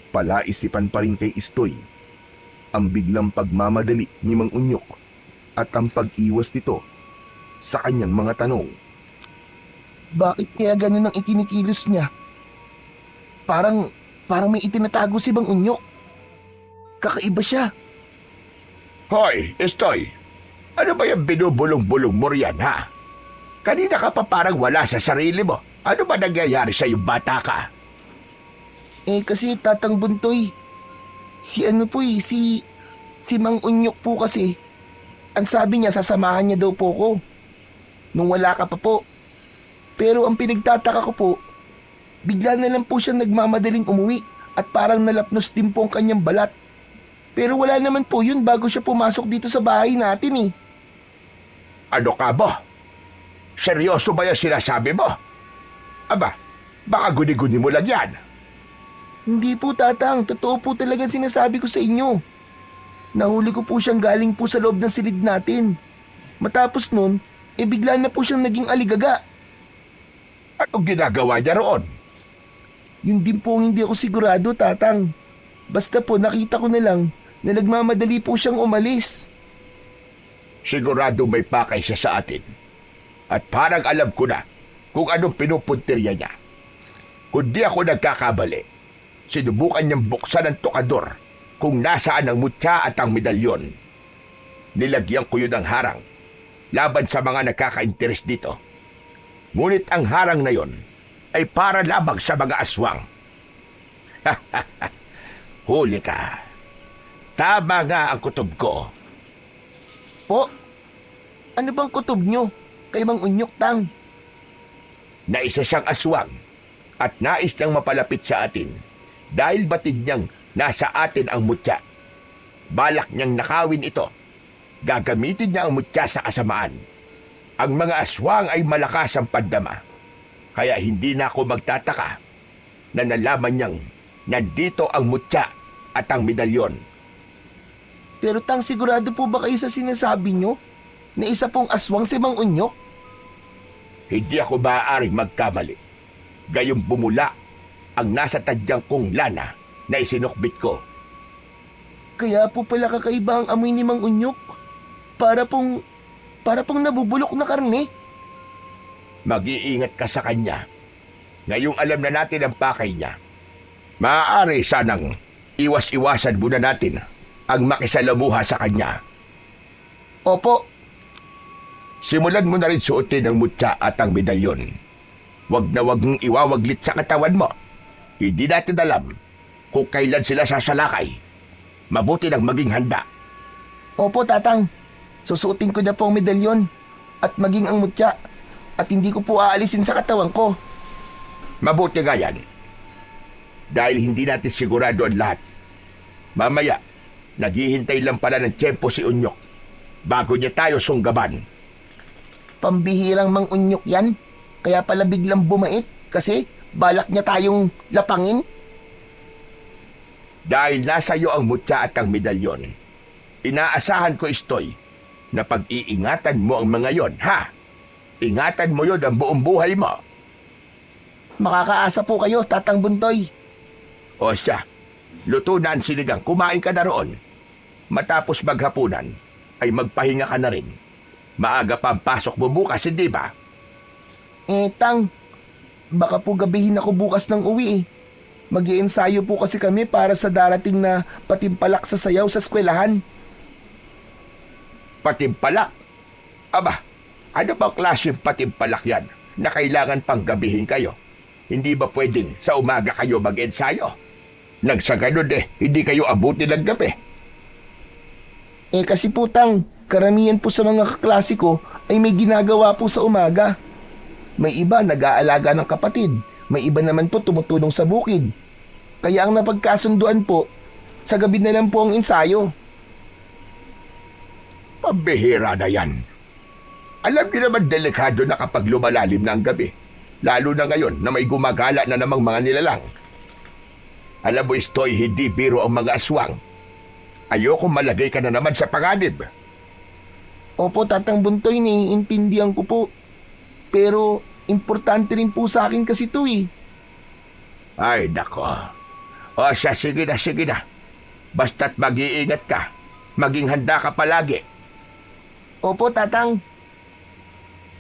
S3: Palaisipan pa rin kay Istoy ang biglang pagmamadali ni Mang Unyok at ang pag-iwas nito sa kanyang mga tanong.
S2: Bakit kaya ganun ang ikinikilos niya? Parang may itinatago si Mang Unyok. Kakaiba siya.
S1: Hoy, Istoy. Ano ba yung binubulong-bulong mo riyan, ha? Kanina ka pa parang wala sa sarili mo. Ano ba nangyayari sa yung bata ka?
S2: Kasi Tatang Buntoy, si Mang Unyok po kasi, ang sabi niya sasamahan niya daw po ko. Nung wala ka pa po. Pero ang pinagtataka ko po, bigla na lang po siyang nagmamadaling umuwi at parang nalapnos din po ang kanyang balat. Pero wala naman po yun bago siya pumasok dito sa bahay natin eh.
S1: Ano ka ba? Seryoso ba yung sinasabi mo? Aba, baka guni-guni mo lang yan.
S2: Hindi po Tatang, totoo po talaga sinasabi ko sa inyo. Nahuli ko po siyang galing po sa loob ng silid natin. Matapos nun, bigla na po siyang naging aligaga.
S1: Anong ginagawa niya roon?
S2: Yun din po ang hindi ako sigurado, Tatang. Basta po nakita ko na lang na nagmamadali po siyang umalis.
S1: Sigurado may pakay siya sa atin. At parang alam ko na kung anong pinupuntirya niya. Kung di ako nagkakabali, sinubukan niyang buksan ang tokador kung nasaan ang mutya at ang medalyon. Nilagyan ko yun ng harang laban sa mga nagkaka-interes dito. Ngunit ang harang na yon ay para labag sa mga aswang. Huli ka. Tama nga ang kutob ko.
S2: Po, ano bang kutob nyo kay Mang Unyok, Tang?
S1: Na isa siyang aswang at nais niyang mapalapit sa atin dahil batid niyang nasa atin ang mutya. Balak niyang nakawin ito. Gagamitin niya ang mutya sa kasamaan. Ang mga aswang ay malakas ang pandama. Kaya hindi na ako magtataka na nalaman niyang nandito ang mutya at ang medalyon.
S2: Pero Tang, sigurado po ba kayo sa sinasabi nyo na isa pong aswang si Mang Unyok?
S1: Hindi ako maaaring magkamali. Gayong bumula ang nasa tadyang kong lana na isinukbit ko.
S2: Kaya po pala kakaiba ang amoy ni Mang Unyok. Para pong nabubulok na karne.
S1: Mag-iingat ka sa kanya. Ngayong alam na natin ang pakay niya, maaari sanang iwas-iwasan muna natin ang makisalamuha sa kanya.
S2: Opo.
S1: Simulan mo na rin suotin ang mutya at ang medalyon. Huwag na huwag mong iwawaglit sa katawan mo. Hindi natin alam kung kailan sila sasalakay. Mabuti nang maging handa.
S2: Opo, Tatang. Susuotin ko na po ang medalyon at maging ang mutya at hindi ko po aalisin sa katawan ko.
S1: Mabuti nga yan. Dahil hindi natin sigurado ang lahat Mamaya, naghihintay lang pala ng tiyempo si Unyok bago niya tayo sunggaban.
S2: Pambihirang mang-unyok yan. Kaya pala biglang bumait kasi balak niya tayong lapangin.
S1: Dahil nasa iyo ang mutya at ang medalyon, inaasahan ko, Istoy, na pag-iingatan mo ang mga yon, ha? Ingatan mo yon ang buong buhay mo.
S2: Makakaasa po kayo, Tatang Buntoy.
S1: O siya, luto na ang sinigang, kumain ka na roon. Matapos maghapunan, ay magpahinga ka na rin. Maaga pa ang pasok mo bukas, hindi ba?
S2: Tang, baka po gabihin ako bukas ng uwi eh. Mag-iensayo po kasi kami para sa darating na patimpalak sa sayaw sa eskwelahan.
S1: Patimpalak? Aba, ano ba klaseng patimpalak yan na kailangan pang gabihin kayo? Hindi ba pwedeng sa umaga kayo mag-ensayo? Nang sa ganun hindi kayo abuti ng gabi.
S2: Kasi po Tang, karamihan po sa mga kaklase ko ay may ginagawa po sa umaga. May iba nag-aalaga ng kapatid, may iba naman po tumutulong sa bukid. Kaya ang napagkasunduan po, sa gabi na lang po ang ensayo.
S1: Pambihira na yan. Alam niyo naman delikado na kapag lumalalim na ang gabi. Lalo na ngayon na may gumagala na namang mga nilalang. Alam mo, Istoy, hindi biro ang mga aswang. Ayoko malagay ka na naman sa panganib.
S2: Opo, Tatang Buntoy, naiintindihan ko po. Pero importante rin po sa akin kasi ito eh.
S1: Ay, nako. O siya, sige na. Basta't mag-iingat ka. Maging handa ka palagi.
S2: Opo, Tatang.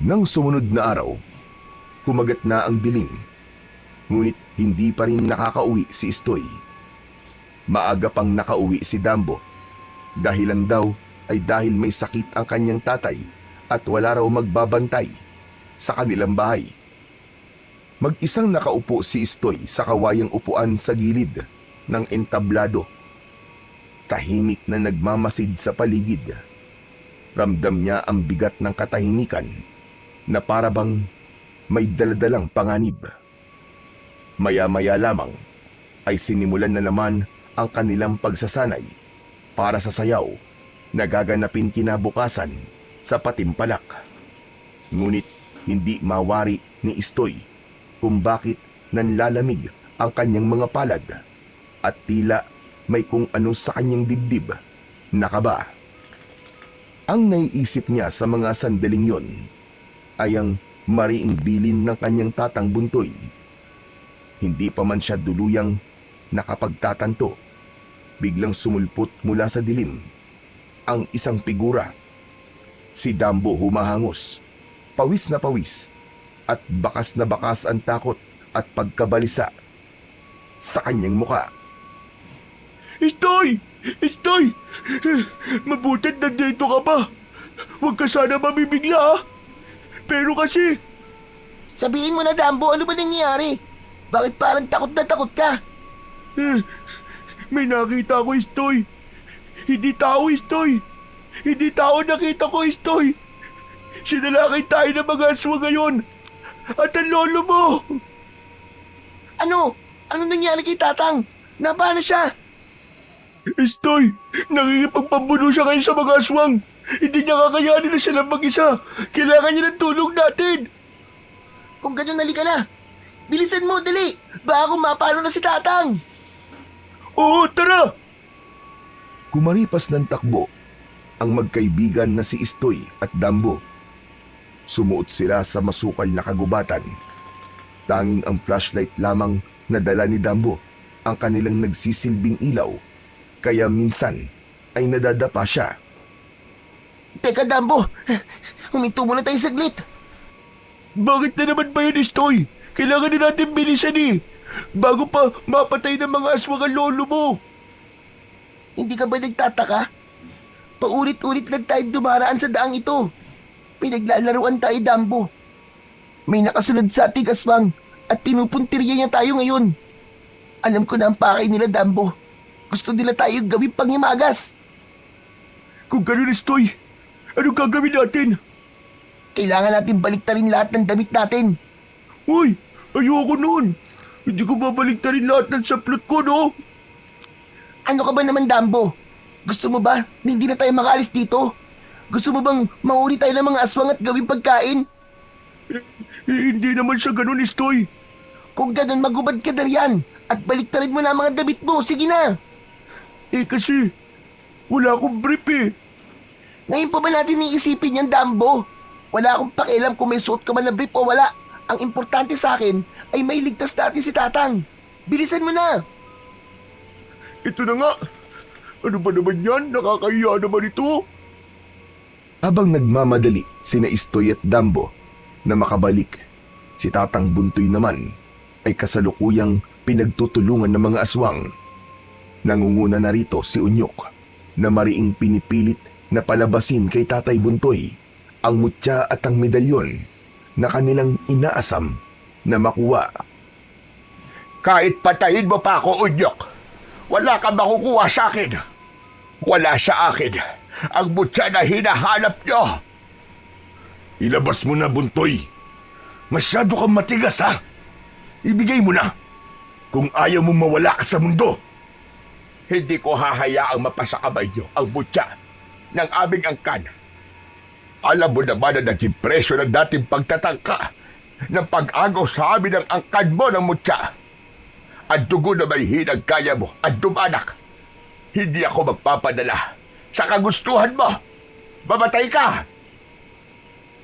S3: Nang sumunod na araw, kumagat na ang dilim. Ngunit hindi pa rin nakakauwi si Istoy. Maaga pang nakauwi si Dambo. Dahilan daw ay dahil may sakit ang kanyang tatay at wala raw magbabantay sa kanilang bahay. Mag-isang nakaupo si Istoy sa kawayang upuan sa gilid ng entablado. Tahimik na nagmamasid sa paligid. Ramdam niya ang bigat ng katahimikan na parabang may daladalang panganib. Maya-maya lamang ay sinimulan na naman ang kanilang pagsasanay para sa sayaw na gaganapin kinabukasan sa patimpalak. Ngunit hindi mawari ni Istoy kung bakit nanlalamig ang kanyang mga palad at tila may kung ano sa kanyang dibdib na kaba. Ang naiisip niya sa mga sandaling yon ay ang mariing bilin ng kanyang tatang Buntoy. Hindi pa man siya duluyang nakapagtatanto, biglang sumulpot mula sa dilim ang isang figura. Si Dambo humahangos, pawis na pawis, at bakas na bakas ang takot at pagkabalisa sa kanyang muka.
S4: Istoy! Istoy! Mabuti't nandito ka pa. Huwag ka sana mamimigla, ha? Pero kasi...
S2: Sabihin mo na, Dambo, ano ba nangyayari? Bakit parang takot na takot ka?
S4: May nakita ko, Istoy. Hindi tao, Istoy. Hindi tao nakita ko, Istoy. Sinalakay tayo ng mga aswa ngayon. At ang lolo mo.
S2: Ano? Ano nangyari kay Tatang? Paano siya?
S4: Istoy, nakikipagpambuno siya ngayon sa mga aswang. Hindi niya kakayanin na silang mag-isa. Kailangan niya ng tulong natin.
S2: Kung ganyan, halika na. Bilisan mo, dali. Baka kung mapalo na si Tatang.
S4: Oo, tara.
S3: Kumaripas ng takbo ang magkaibigan na si Istoy at Dambo. Sumuot sila sa masukal na kagubatan. Tanging ang flashlight lamang na dala ni Dambo ang kanilang nagsisilbing ilaw, kaya minsan ay nadadapa siya.
S2: Teka, Dambo. Huminto muna tayo saglit.
S4: Bakit na naman ba yun, Istoy? Kailangan na natin bilisan eh. Bago pa mapatay ng mga aswang ang lolo mo.
S2: Hindi ka ba nagtataka? Paulit-ulit lang tayo dumaraan sa daang ito. Pinaglalaruan tayo, Dambo. May nakasunod sa ating aswang at pinupuntirya niya tayo ngayon. Alam ko na ang pakay nila, Dambo. Gusto nila tayo gawin panghimagas.
S4: Kung ganun, Istoy, anong gagawin natin?
S2: Kailangan natin baliktarin lahat ng damit natin.
S4: Uy, ayoko noon. Hindi ko babaliktarin lahat ng saplot ko, no?
S2: Ano ka ba naman, Dambo? Gusto mo ba na hindi na tayo makaalis dito? Gusto mo bang mahuli tayo ng mga aswang at gawing pagkain?
S4: Hindi naman sa ganun, Istoy.
S2: Kung ganun, magubad ka na riyan at baliktarin mo na ang mga damit mo. Sige na!
S4: Kasi wala akong brief eh.
S2: Ngayon pa ba natin iisipin yan, Dambo? Wala akong pakialam kung may suot ka man na brief o wala. Ang importante sa akin ay may ligtas natin si Tatang. Bilisan mo na!
S4: Ito na nga. Ano ba naman yan? Nakakahiya naman ito.
S3: Habang nagmamadali sina Istoy at Dambo na makabalik, si Tatang Buntoy naman ay kasalukuyang pinagtutulungan ng mga aswang. Nangunguna na rito si Unyok na mariing pinipilit na palabasin kay Tatay Buntoy ang mutya at ang medalyon na kanilang inaasam na makuha.
S1: Kahit patayin mo pa ako, Unyok, wala kang makukuha sa akin. Wala sa akin ang mutya na hinahanap nyo.
S4: Ilabas mo na, Buntoy. Masyado kang matigas, ha? Ibigay mo na. Kung ayaw mo mawala ka sa mundo.
S1: Hindi ko hahayaang mapasakamay nyo ang mutya ng aming angkan. Alam mo naman na naging presyo ng dating pagtatangka ng pag-agaw sa amin ng angkan mo ng mutya. Ang dugo na may hinagkaya mo at dumanak. Hindi ako magpapadala sa kagustuhan mo. Mamatay ka!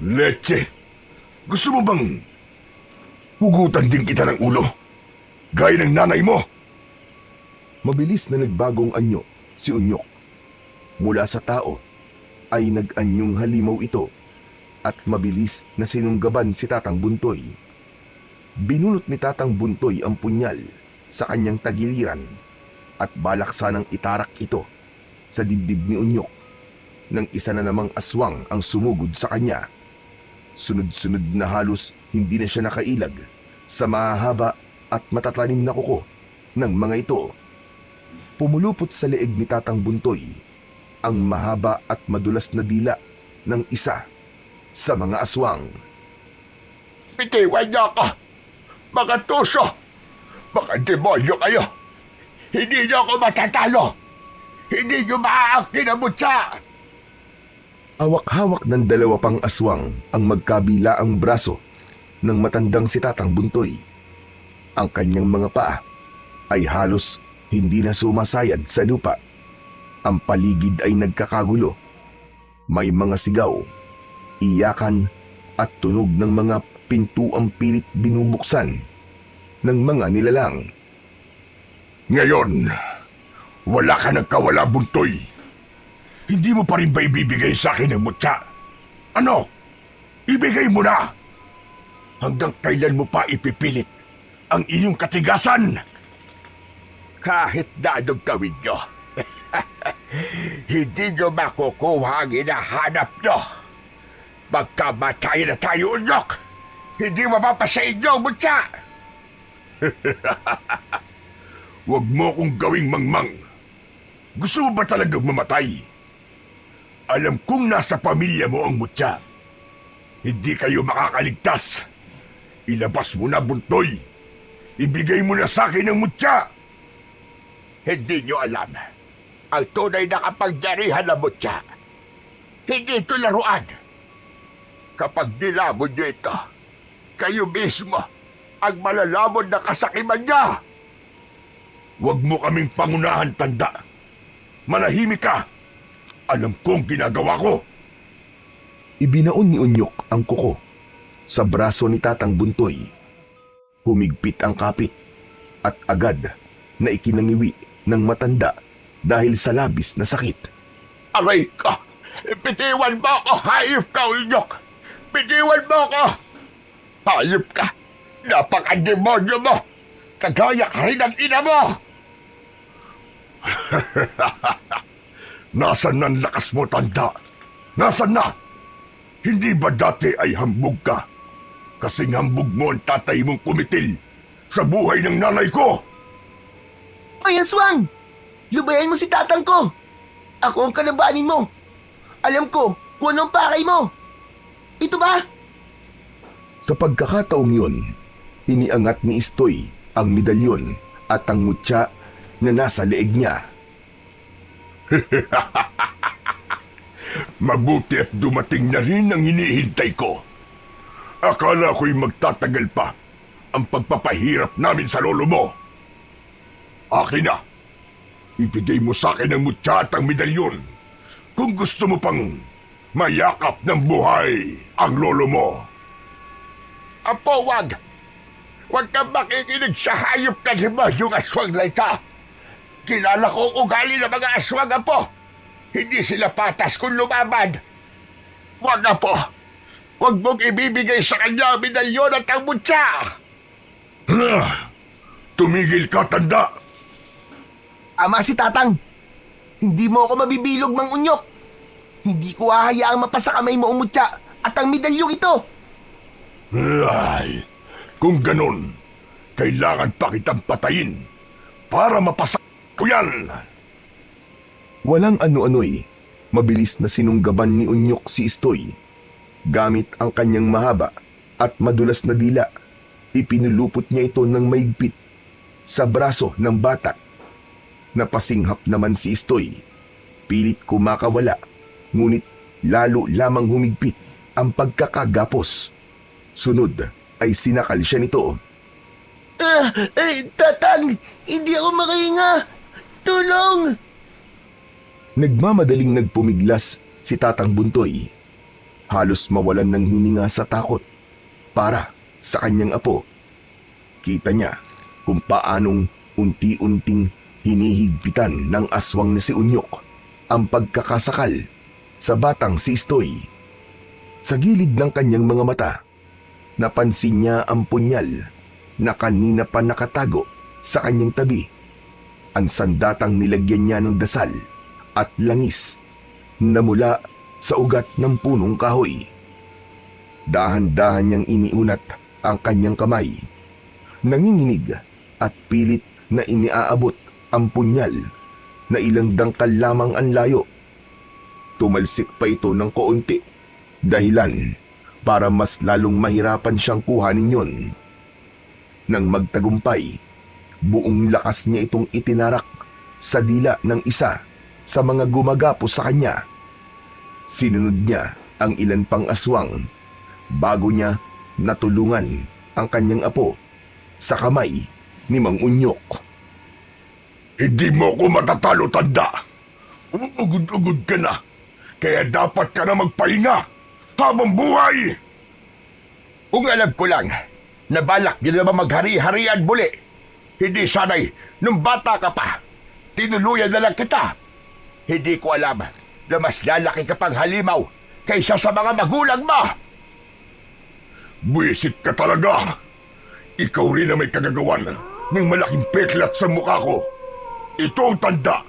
S4: Leche, gusto mo bang hugutan din kita ng ulo? Gaya ng nanay mo?
S3: Mabilis na nagbagong anyo si Unyok. Mula sa tao ay nag-anyong halimaw ito at mabilis na sinunggaban si Tatang Buntoy. Binunot ni Tatang Buntoy ang punyal sa kanyang tagiliran at balak sanang itarak ito sa dibdib ni Unyok nang isa na namang aswang ang sumugod sa kanya. Sunod-sunod na halos hindi na siya nakailag sa mahahaba at matatanim na kuko ng mga ito. Pumulupot sa leeg ni Tatang Buntoy ang mahaba at madulas na dila ng isa sa mga aswang.
S1: Bitiwan niyo ako! Mga tuso! Mga demonyo kayo! Hindi niyo ako matatalo! Hindi niyo maaangkin ang mutya!
S3: Hawak-hawak ng dalawa pang aswang ang magkabilaang braso ng matandang si Tatang Buntoy. Ang kanyang mga paa ay halos hindi na sumasayad sa lupa. Ang paligid ay nagkakagulo. May mga sigaw, iyakan at tunog ng mga pintuang pilit binubuksan ng mga nilalang.
S4: Ngayon, wala ka nagkawala, Buntoy. Hindi mo pa rin ba ibibigay sa akin ang mutya? Ano? Ibigay mo na! Hanggang kailan mo pa ipipilit ang iyong katigasan?
S1: Kahit na anong gawin nyo, hindi nyo makukuha ang hinahanap nyo. Magkamatay na tayo, Unyok! Hindi mapapasa inyo ang mutya!
S4: Huwag mo kong gawing mangmang. Gusto mo ba talagang mamatay? Alam kong nasa pamilya mo ang mutya. Hindi kayo makakaligtas. Ilabas mo na, Buntoy. Ibigay mo na sa akin ang mutya.
S1: Hindi nyo alam ang tunay na kapangyarihan ng mutya. Hindi ito laruan. Kapag nilamon nyo ito, kayo mismo ang malalamon na kasakiman niya.
S4: Huwag mo kaming pangunahan, tanda. Manahimik ka. Alam kong ginagawa ko.
S3: Ibinaon ni Unyok ang kuko sa braso ni Tatang Buntoy. Humigpit ang kapit at agad na ikinangiwi ng matanda dahil sa labis na sakit.
S1: Aray ka! Bitiwan mo ako! Hayop ka, Unyok! Bitiwan mo ako! Hayop ka! Napaka-demonyo mo! Kagaya ka rin ang ina mo!
S4: Nasaan na ang lakas mo, tanda? Nasaan na? Hindi ba dati ay hambog ka? Kasing hambog mo ang tatay mong kumitil sa buhay ng nanay ko!
S2: Ay, aswang! Lubayan mo si Tatang ko! Ako ang kalabanin mo! Alam ko kung anong pakay mo! Ito ba?
S3: Sa pagkakataong yun, iniangat ni Istoy ang medalyon at ang mutya na nasa leeg niya.
S1: Mabuti at dumating na rin ang hinihintay ko. Akala ko'y magtatagal pa ang pagpapahirap namin sa lolo mo. Akin na. Ibigay mo sa akin ang mutya at ang medalyon kung gusto mo pang mayakap ng buhay ang lolo mo. Apo, wag! Huwag kang makikinig sa hayop ka si yung aswang na ito. Kilala ko ang ugali ng mga aswang, Apo. Hindi sila patas kung lumaban. Wag, Apo. Huwag mong ibibigay sa kanya ang medalyon at ang mutya. Tumigil ka, tanda.
S2: Ama si Tatang, hindi mo ako mabibilog, Mang Unyok. Hindi ko hahayaang mapasa kamay mo ang mutya at ang medalyong ito.
S1: Ay, kung ganun, kailangan pa kitang patayin para mapasa ko yan.
S3: Walang ano-ano'y mabilis na sinunggaban ni Unyok si Istoy. Gamit ang kanyang mahaba at madulas na dila, ipinulupot niya ito ng maigpit sa braso ng bata. Napasinghap naman si Istoy. Pilit kumakawala, ngunit lalo lamang humigpit ang pagkakagapos. Sunod ay sinakal siya nito.
S2: Tatang, hindi ako makahinga. Tulong!
S3: Nagmamadaling nagpumiglas si Tatang Buntoy. Halos mawalan ng hininga sa takot para sa kanyang apo. Kita niya kung paanong unti-unting hinihigpitan ng aswang na si Unyok ang pagkakasakal sa batang si Istoy. Sa gilid ng kanyang mga mata, napansin niya ang punyal na kanina pa nakatago sa kanyang tabi. Ang sandatang nilagyan niya ng dasal at langis na mula sa ugat ng punong kahoy. Dahan-dahan niyang iniunat ang kanyang kamay. Nanginginig at pilit na iniaabot ang punyal na ilang dangkal lamang ang layo. Tumalsik pa ito ng kaunti, dahilan para mas lalong mahirapan siyang kuhanin yon. Nang magtagumpay, buong lakas niya itong itinarak sa dila ng isa sa mga gumagapos sa kanya. Sinunod niya ang ilan pang aswang bago niya natulungan ang kanyang apo sa kamay ni Mang Unyok.
S1: Hindi mo ako matatalo, tanda. Ugod-ugod ka na. Kaya dapat ka na magpahinga habang buhay. Kung alam ko lang, nabalak din naman maghari-harian muli. Hindi sanay, nung bata ka pa, tinuluyan na lang kita. Hindi ko alam na mas lalaki ka pang halimaw kaysa sa mga magulang mo. Buwisit ka talaga. Ikaw rin na may kagagawan ng malaking peklat sa mukha ko. Ito ang tanda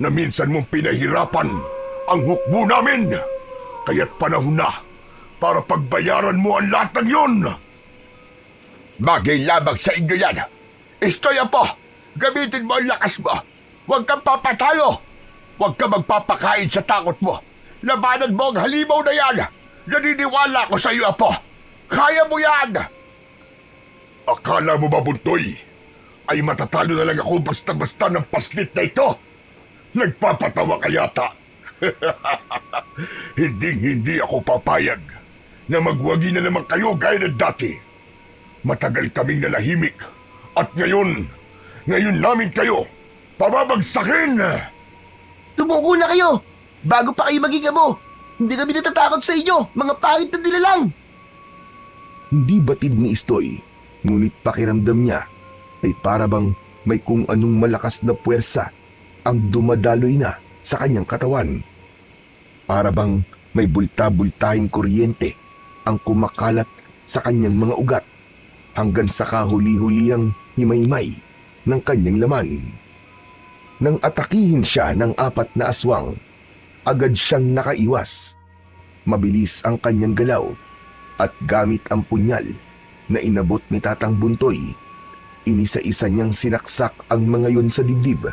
S1: na minsan mong pinahirapan ang hukbo namin. Kaya't panahon na para pagbayaran mo ang lahat ng yun. Bagay lamang sa inyo yan. Istoy, Apo, gamitin mo ang lakas mo. Huwag kang papatayo. Huwag kang magpapakain sa takot mo. Labanan mo ang halimaw na yan. Naniniwala ko sa iyo, Apo. Kaya mo yan. Akala mo ba, Buntoy, ay matatalo na lang ako basta-basta ng paslit na ito? Nagpapatawa ka yata. Hindi ako papayag na magwagi na naman kayo gaya ng dati. Matagal kaming nalahimik at ngayon namin kayo pababagsakin.
S2: Tumuko na kayo! Bago pa kayo maging amo! Hindi kami natatakot sa inyo, mga pangit na nilalang!
S3: Hindi batid ni Istoy, ngunit pakiramdam niya ay parabang may kung anong malakas na puwersa ang dumadaloy na sa kanyang katawan. Parabang may bulta-bultahing kuryente ang kumakalat sa kanyang mga ugat hanggang sa kahuli-hulihang himaymay ng kanyang laman. Nang atakihin siya ng 4 na aswang, agad siyang nakaiwas. Mabilis ang kanyang galaw at gamit ang punyal na inabot ni Tatang Buntoy, inisa-isa niyang sinaksak ang mga yon sa dibdib,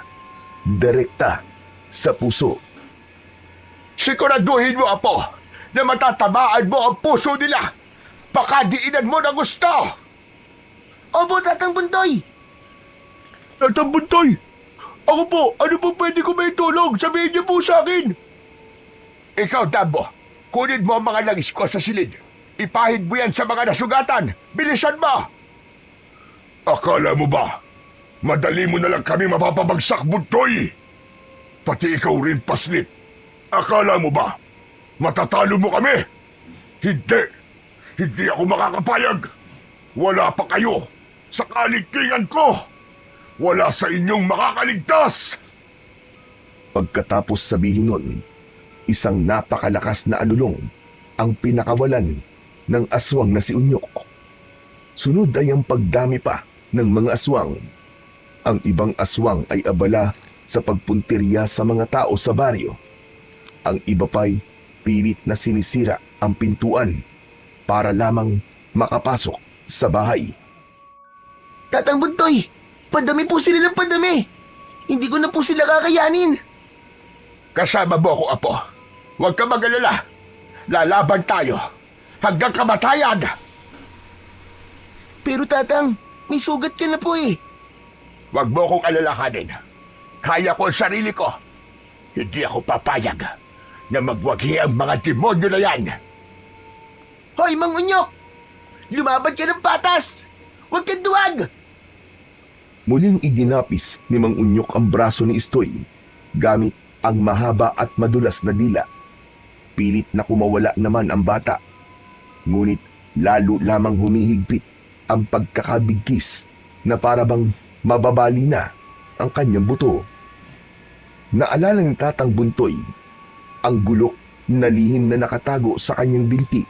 S3: direkta sa puso.
S1: Siguraduhin mo, Apo, na matatamaan mo ang puso nila. Baka diinan mo na gusto.
S2: Opo, Tatang Buntoy!
S4: Tatang Buntoy, Ako po, ano po pwede ko may tulong? Sabihin niyo po sa akin.
S1: Ikaw, Dambo, kunin mo ang mga langis ko sa silid. Ipahid mo yan sa mga nasugatan. Bilisan mo!
S4: Akala mo ba, madali mo na lang kami mapapabagsak, Buntoy? Pati ikaw rin, Paslit. Akala mo ba, matatalo mo kami? Hindi. Hindi ako makakapayag. Wala pa kayo sa kaligtingan ko. Wala sa inyong makakaligtas.
S3: Pagkatapos sabihin nun, isang napakalakas na alulong ang pinakawalan ng aswang na si Unyok. Sunod ay ang pagdami pa ng mga aswang. Ang ibang aswang ay abala sa pagpuntirya sa mga tao sa baryo. Ang iba pa'y pilit na sinisira ang pintuan para lamang makapasok sa bahay.
S2: Tatang Buntoy, padami po sila ng padami. Hindi ko na po sila kakayanin.
S1: Kasama mo ako, Apo. Huwag ka mag-alala. Lalaban tayo hanggang kamatayan.
S2: Pero tatang, may sugat ka na po eh.
S1: Huwag mo akong alalahanin. Kaya ko ang sarili ko. Hindi ako papayag na magwagi ang mga demonyo na yan.
S2: Hoy, Mang Unyok! Lumaban ka ng patas! Huwag kang duwag!
S3: Muling iginapis ni Mang Unyok ang braso ni Istoy gamit ang mahaba at madulas na dila. Pilit na kumawala naman ang bata. Ngunit lalo lamang humihigpit ang pagkakabigkis na parabang mababali na ang kanyang buto. Naalala ni Tatang Buntoy ang gulok na lihim na nakatago sa kanyang binti.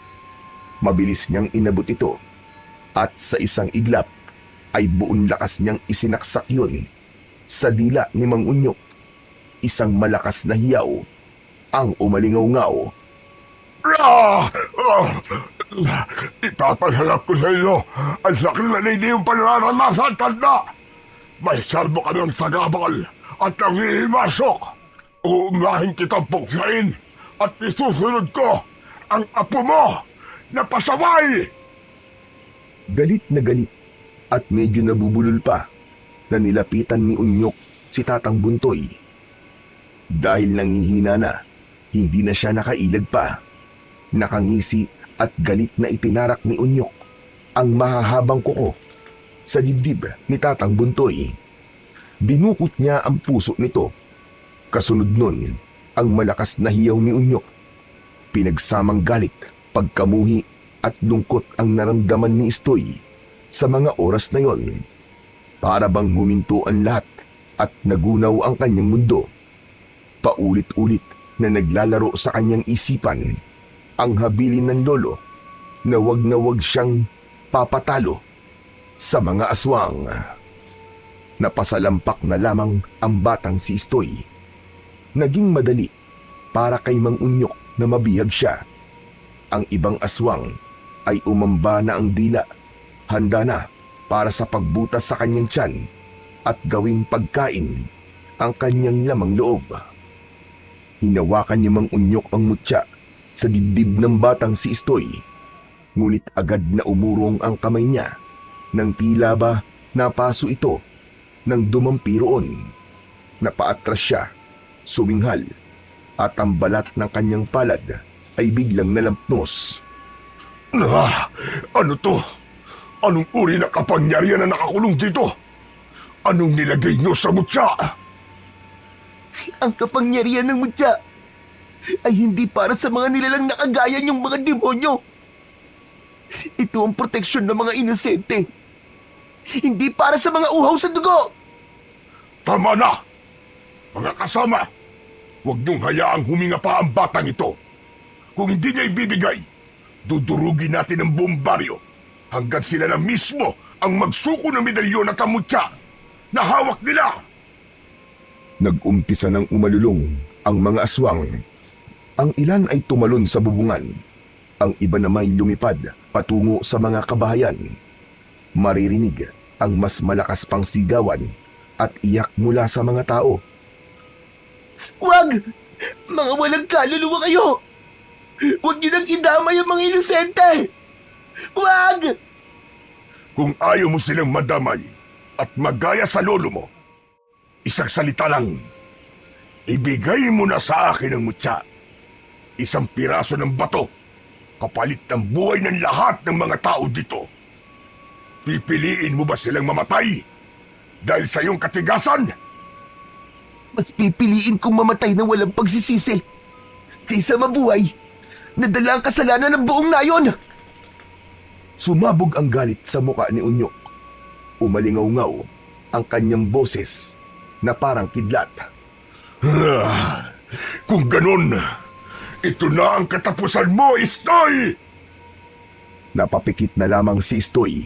S3: Mabilis niyang inabot ito at sa isang iglap ay buong lakas niyang isinaksak yun sa dila ni Mang Unyok. Isang malakas na hiyaw ang umalingaw-ngaw.
S4: Ipapahirap ko sa inyo ang sakit na hindi yung panararanasan, tanda. May salbo ka ng sagabal at ang ihimasok. Uunahin kitang puksain at isusunod ko ang apo mo na pasaway.
S3: Galit na galit at medyo nabubulol pa na nilapitan ni Unyok si Tatang Buntoy. Dahil nangihina na, hindi na siya nakailag pa. Nakangisi at galit na itinarak ni Unyok ang mahahabang kuko sa dibdib ni Tatang Buntoy. Dinukot niya ang puso nito. Kasunod nun, ang malakas na hiyaw ni Unyok. Pinagsamang galit, pagkamuhi at lungkot ang naramdaman ni Istoy sa mga oras na yon. Para bang huminto ang lahat at nagunaw ang kanyang mundo. Paulit-ulit na naglalaro sa kanyang isipan ang habilin ng lolo na wag siyang papatalo sa mga aswang. Napasalampak na lamang ang batang si Istoy. Naging madali para kay Mang Unyok na mabihag siya. Ang ibang aswang ay umamba na ang dila, handa na para sa pagbutas sa kanyang tiyan at gawing pagkain ang kanyang lamang loob. Hinawakan ni Mang Unyok ang mutya sa dibdib ng batang si Istoy, ngunit agad na umurong ang kamay niya nang tila ba napaso ito nang dumampi roon. Napaatras siya, suminghal, at ang balat ng kanyang palad ay biglang nalampnos.
S4: Ano to? Anong uri na kapangyarihan na nakakulong dito? Anong nilagay niyo sa mutya?
S2: Ang kapangyarihan ng mutya ay hindi para sa mga nilalang nakagaya niyong mga demonyo. Ito ang proteksyon ng mga inosente. Hindi para sa mga uhaw sa dugo.
S4: Tama na! Mga kasama, huwag niyong hayaang huminga pa ang batang ito. Kung hindi niya ibibigay, dudurugin natin ang buong baryo hanggang sila na mismo ang magsuko ng medalyon at ang mutya na hawak nila.
S3: Nag-umpisa ng umalulong ang mga aswang. Ang ilan ay tumalon sa bubungan. Ang iba naman ay lumipad patungo sa mga kabahayan. Maririnig ang mas malakas pang sigawan at iyak mula sa mga tao.
S2: Wag! Mga walang kaluluwa kayo! Huwag niyo nang idamay ang mga inosente! Wag!
S4: Kung ayaw mo silang madamay at magaya sa lolo mo,
S1: Isang salita lang. Ibigay mo na sa akin ang mutya. Isang piraso ng bato, kapalit ng buhay ng lahat ng mga tao dito. Pipiliin mo ba silang mamatay dahil sa iyong katigasan?
S2: Mas pipiliin kong mamatay na walang pagsisisi kaysa mabuhay na dala ang kasalanan ng buong nayon.
S3: Sumabog ang galit sa muka ni Unyok. Umalingaw-ngaw ang kanyang boses na parang kidlat.
S1: Kung ganun, ito na ang katapusan mo, Istoy!
S3: Napapikit na lamang si Istoy.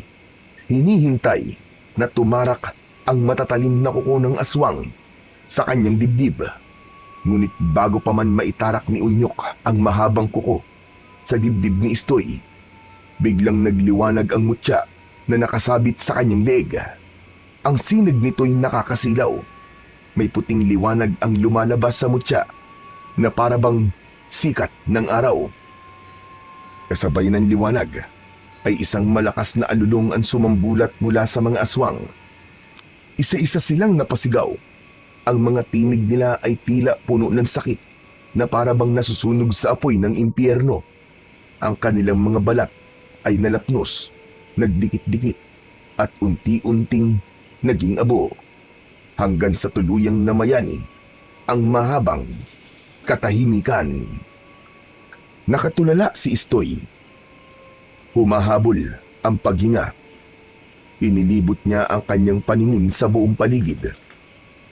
S3: Hinihintay na tumarak ang matatalim na kuko ng aswang sa kanyang dibdib. Ngunit bago pa man maitarak ni Unyok ang mahabang kuko sa dibdib ni Istoy, biglang nagliwanag ang mutya na nakasabit sa kanyang leeg. Ang sinag nito'y nakakasilaw. May puting liwanag ang lumalabas sa mutya na parabang sikat ng araw. Kasabay ng liwanag ay isang malakas na alulong ang sumambulat mula sa mga aswang. Isa-isa silang napasigaw. Ang mga tinig nila ay tila puno ng sakit na parabang nasusunog sa apoy ng impyerno. Ang kanilang mga balat ay nalapnos, nagdikit-dikit at unti-unting naging abo hanggang sa tuluyang namayani ang mahabang katahimikan. Nakatulala si Istoy. Humahabol ang paghinga. Inilibot niya ang kanyang paningin sa buong paligid.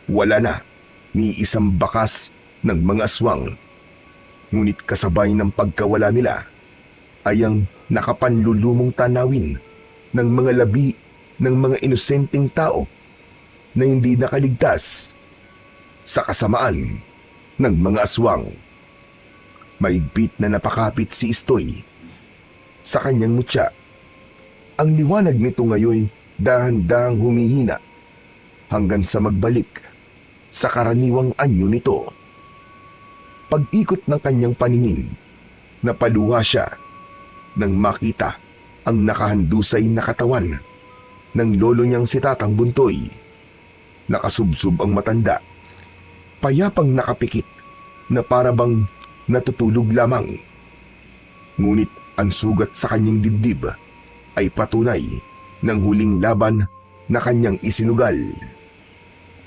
S3: Wala na ni isang bakas ng mga aswang. Ngunit kasabay ng pagkawala nila ay ang nakapanlulumong tanawin ng mga labi ng mga inosenteng tao na hindi nakaligtas sa kasamaan ng mga aswang. Maigpit na napakapit si Istoy sa kanyang mutya. Ang liwanag nito ngayon dahan-dahang humihina hanggang sa magbalik sa karaniwang anyo nito. Pag-ikot ng kanyang paningin, napaluha siya nang makita ang nakahandusay na katawan ng lolo niyang si Tatang Buntoy. Nakasubsob ang matanda, payapang nakapikit na parabang natutulog lamang. Ngunit ang sugat sa kanyang dibdib ay patunay ng huling laban na kanyang isinugal.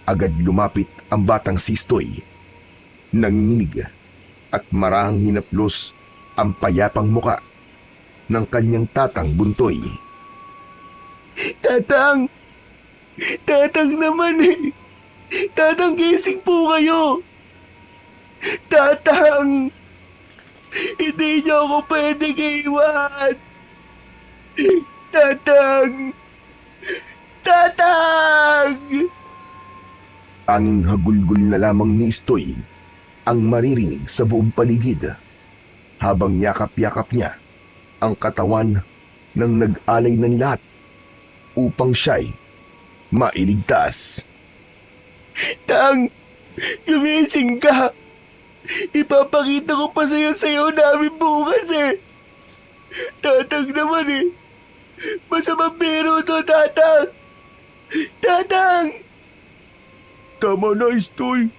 S3: Agad lumapit ang batang si Istoy. Nanginginig at marahang hinaplos ang payapang muka ng kanyang Tatang Buntoy.
S2: Tatang! Tatang naman eh! Tatang, gising po kayo! Tatang! Hindi niyo ako pwedeng iwan! Tatang! Tatang!
S3: Tanging hagulgol na lamang ni Istoy ang maririnig sa buong paligid habang yakap-yakap niya ang katawan ng nag-alay ng lahat upang siya'y mailigtas.
S2: Tang! Gumising ka! Ipapakita ko pa sayo namin bukas eh! Tatang naman eh! Masamang biro to, Tatang! Tatang!
S4: Tama na, Istoy.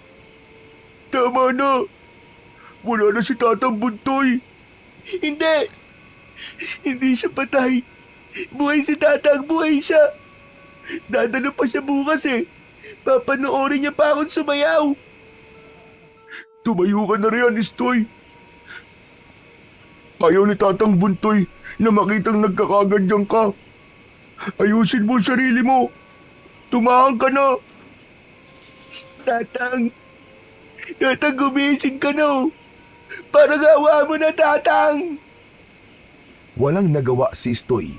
S4: Tama na. Wala na si Tatang Buntoy.
S2: Hindi! Hindi siya patay! Buhay si Tatang! Buhay siya! Dadalo pa siya bukas eh! Papanoorin niya pa akong sumayaw!
S4: Tumayo ka na riyan, Istoy. Ayaw ni Tatang Buntoy na makitang nagkakaganyan ka. Ayusin mo ang sarili mo. Tumahang ka na.
S2: Tatang! Tatang, gumising ka na! Parang awa mo na, Tatang!
S3: Walang nagawa si Istoy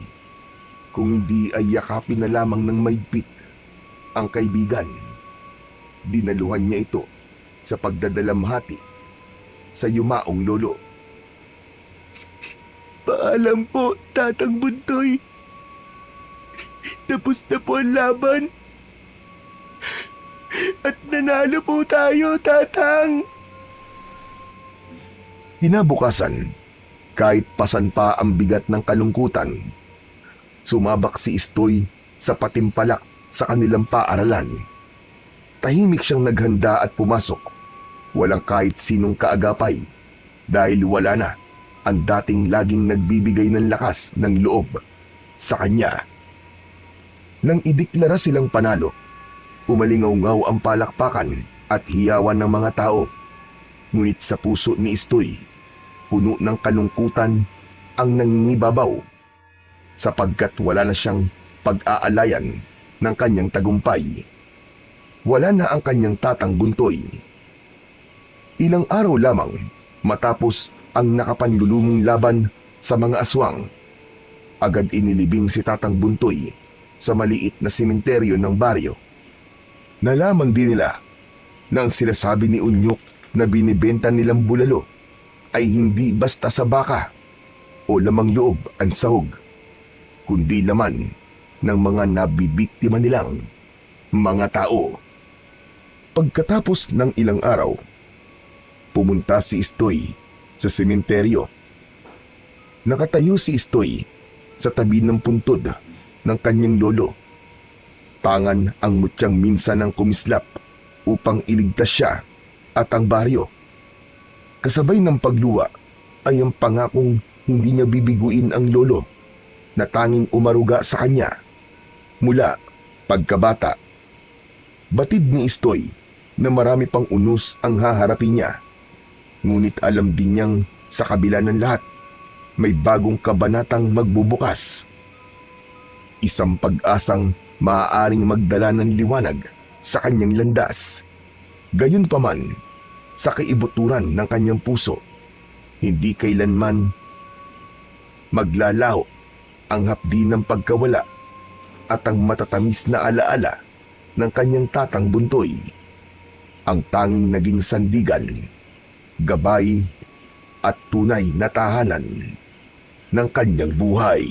S3: kung hindi ay yakapin na lamang ng maigpit ang kaibigan. Dinaluhan niya ito sa pagdadalamhati sa yumaong lolo.
S2: Paalam po, Tatang Buntoy. Tapos na po ang laban. At nanalo po tayo, Tatang.
S3: Kinabukasan, kahit pasan pa ang bigat ng kalungkutan, sumabak si Istoy sa patimpalak sa kanilang paaralan. Tahimik siyang naghanda at pumasok. Walang kahit sinong kaagapay dahil wala na ang dating laging nagbibigay ng lakas ng loob sa kanya. Nang ideklara silang panalo, umalingaw-ngaw ang palakpakan at hiyawan ng mga tao. Ngunit sa puso ni Istoy, puno ng kalungkutan ang nangingibabaw sapagkat wala na siyang pag-aalayan ng kanyang tagumpay. Wala na ang kanyang tatang Buntoy. Ilang araw lamang matapos ang nakapanlulumong laban sa mga aswang, agad inilibing si tatang Buntoy sa maliit na sementeryo ng baryo. Nalaman din nila na ang sinasabi ni Unyok na binibenta nilang bulalo ay hindi basta sa baka o lamang loob ang sahog, kundi laman ng mga nabibiktima nilang mga tao. Pagkatapos ng ilang araw, pumunta si Istoy sa sementeryo. Nakatayo si Istoy sa tabi ng puntod ng kanyang lolo. Tangan ang mutyang minsan ng kumislap upang iligtas siya at ang baryo. Kasabay ng pagluwa ay ang pangakong hindi niya bibiguin ang lolo na tanging umaruga sa kanya mula pagkabata. Batid ni Istoy na marami pang unos ang haharapin niya. Ngunit alam din niyang sa kabila ng lahat, may bagong kabanatang magbubukas. Isang pag-asang maaaring magdala ng liwanag sa kanyang landas. Gayunpaman, sa kaibuturan ng kanyang puso, hindi kailanman maglalaho ang hapdi ng pagkawala at ang matatamis na alaala ng kanyang tatang Buntoy. Ang tanging naging sandigan, gabay at tunay na tahanan ng kanyang buhay.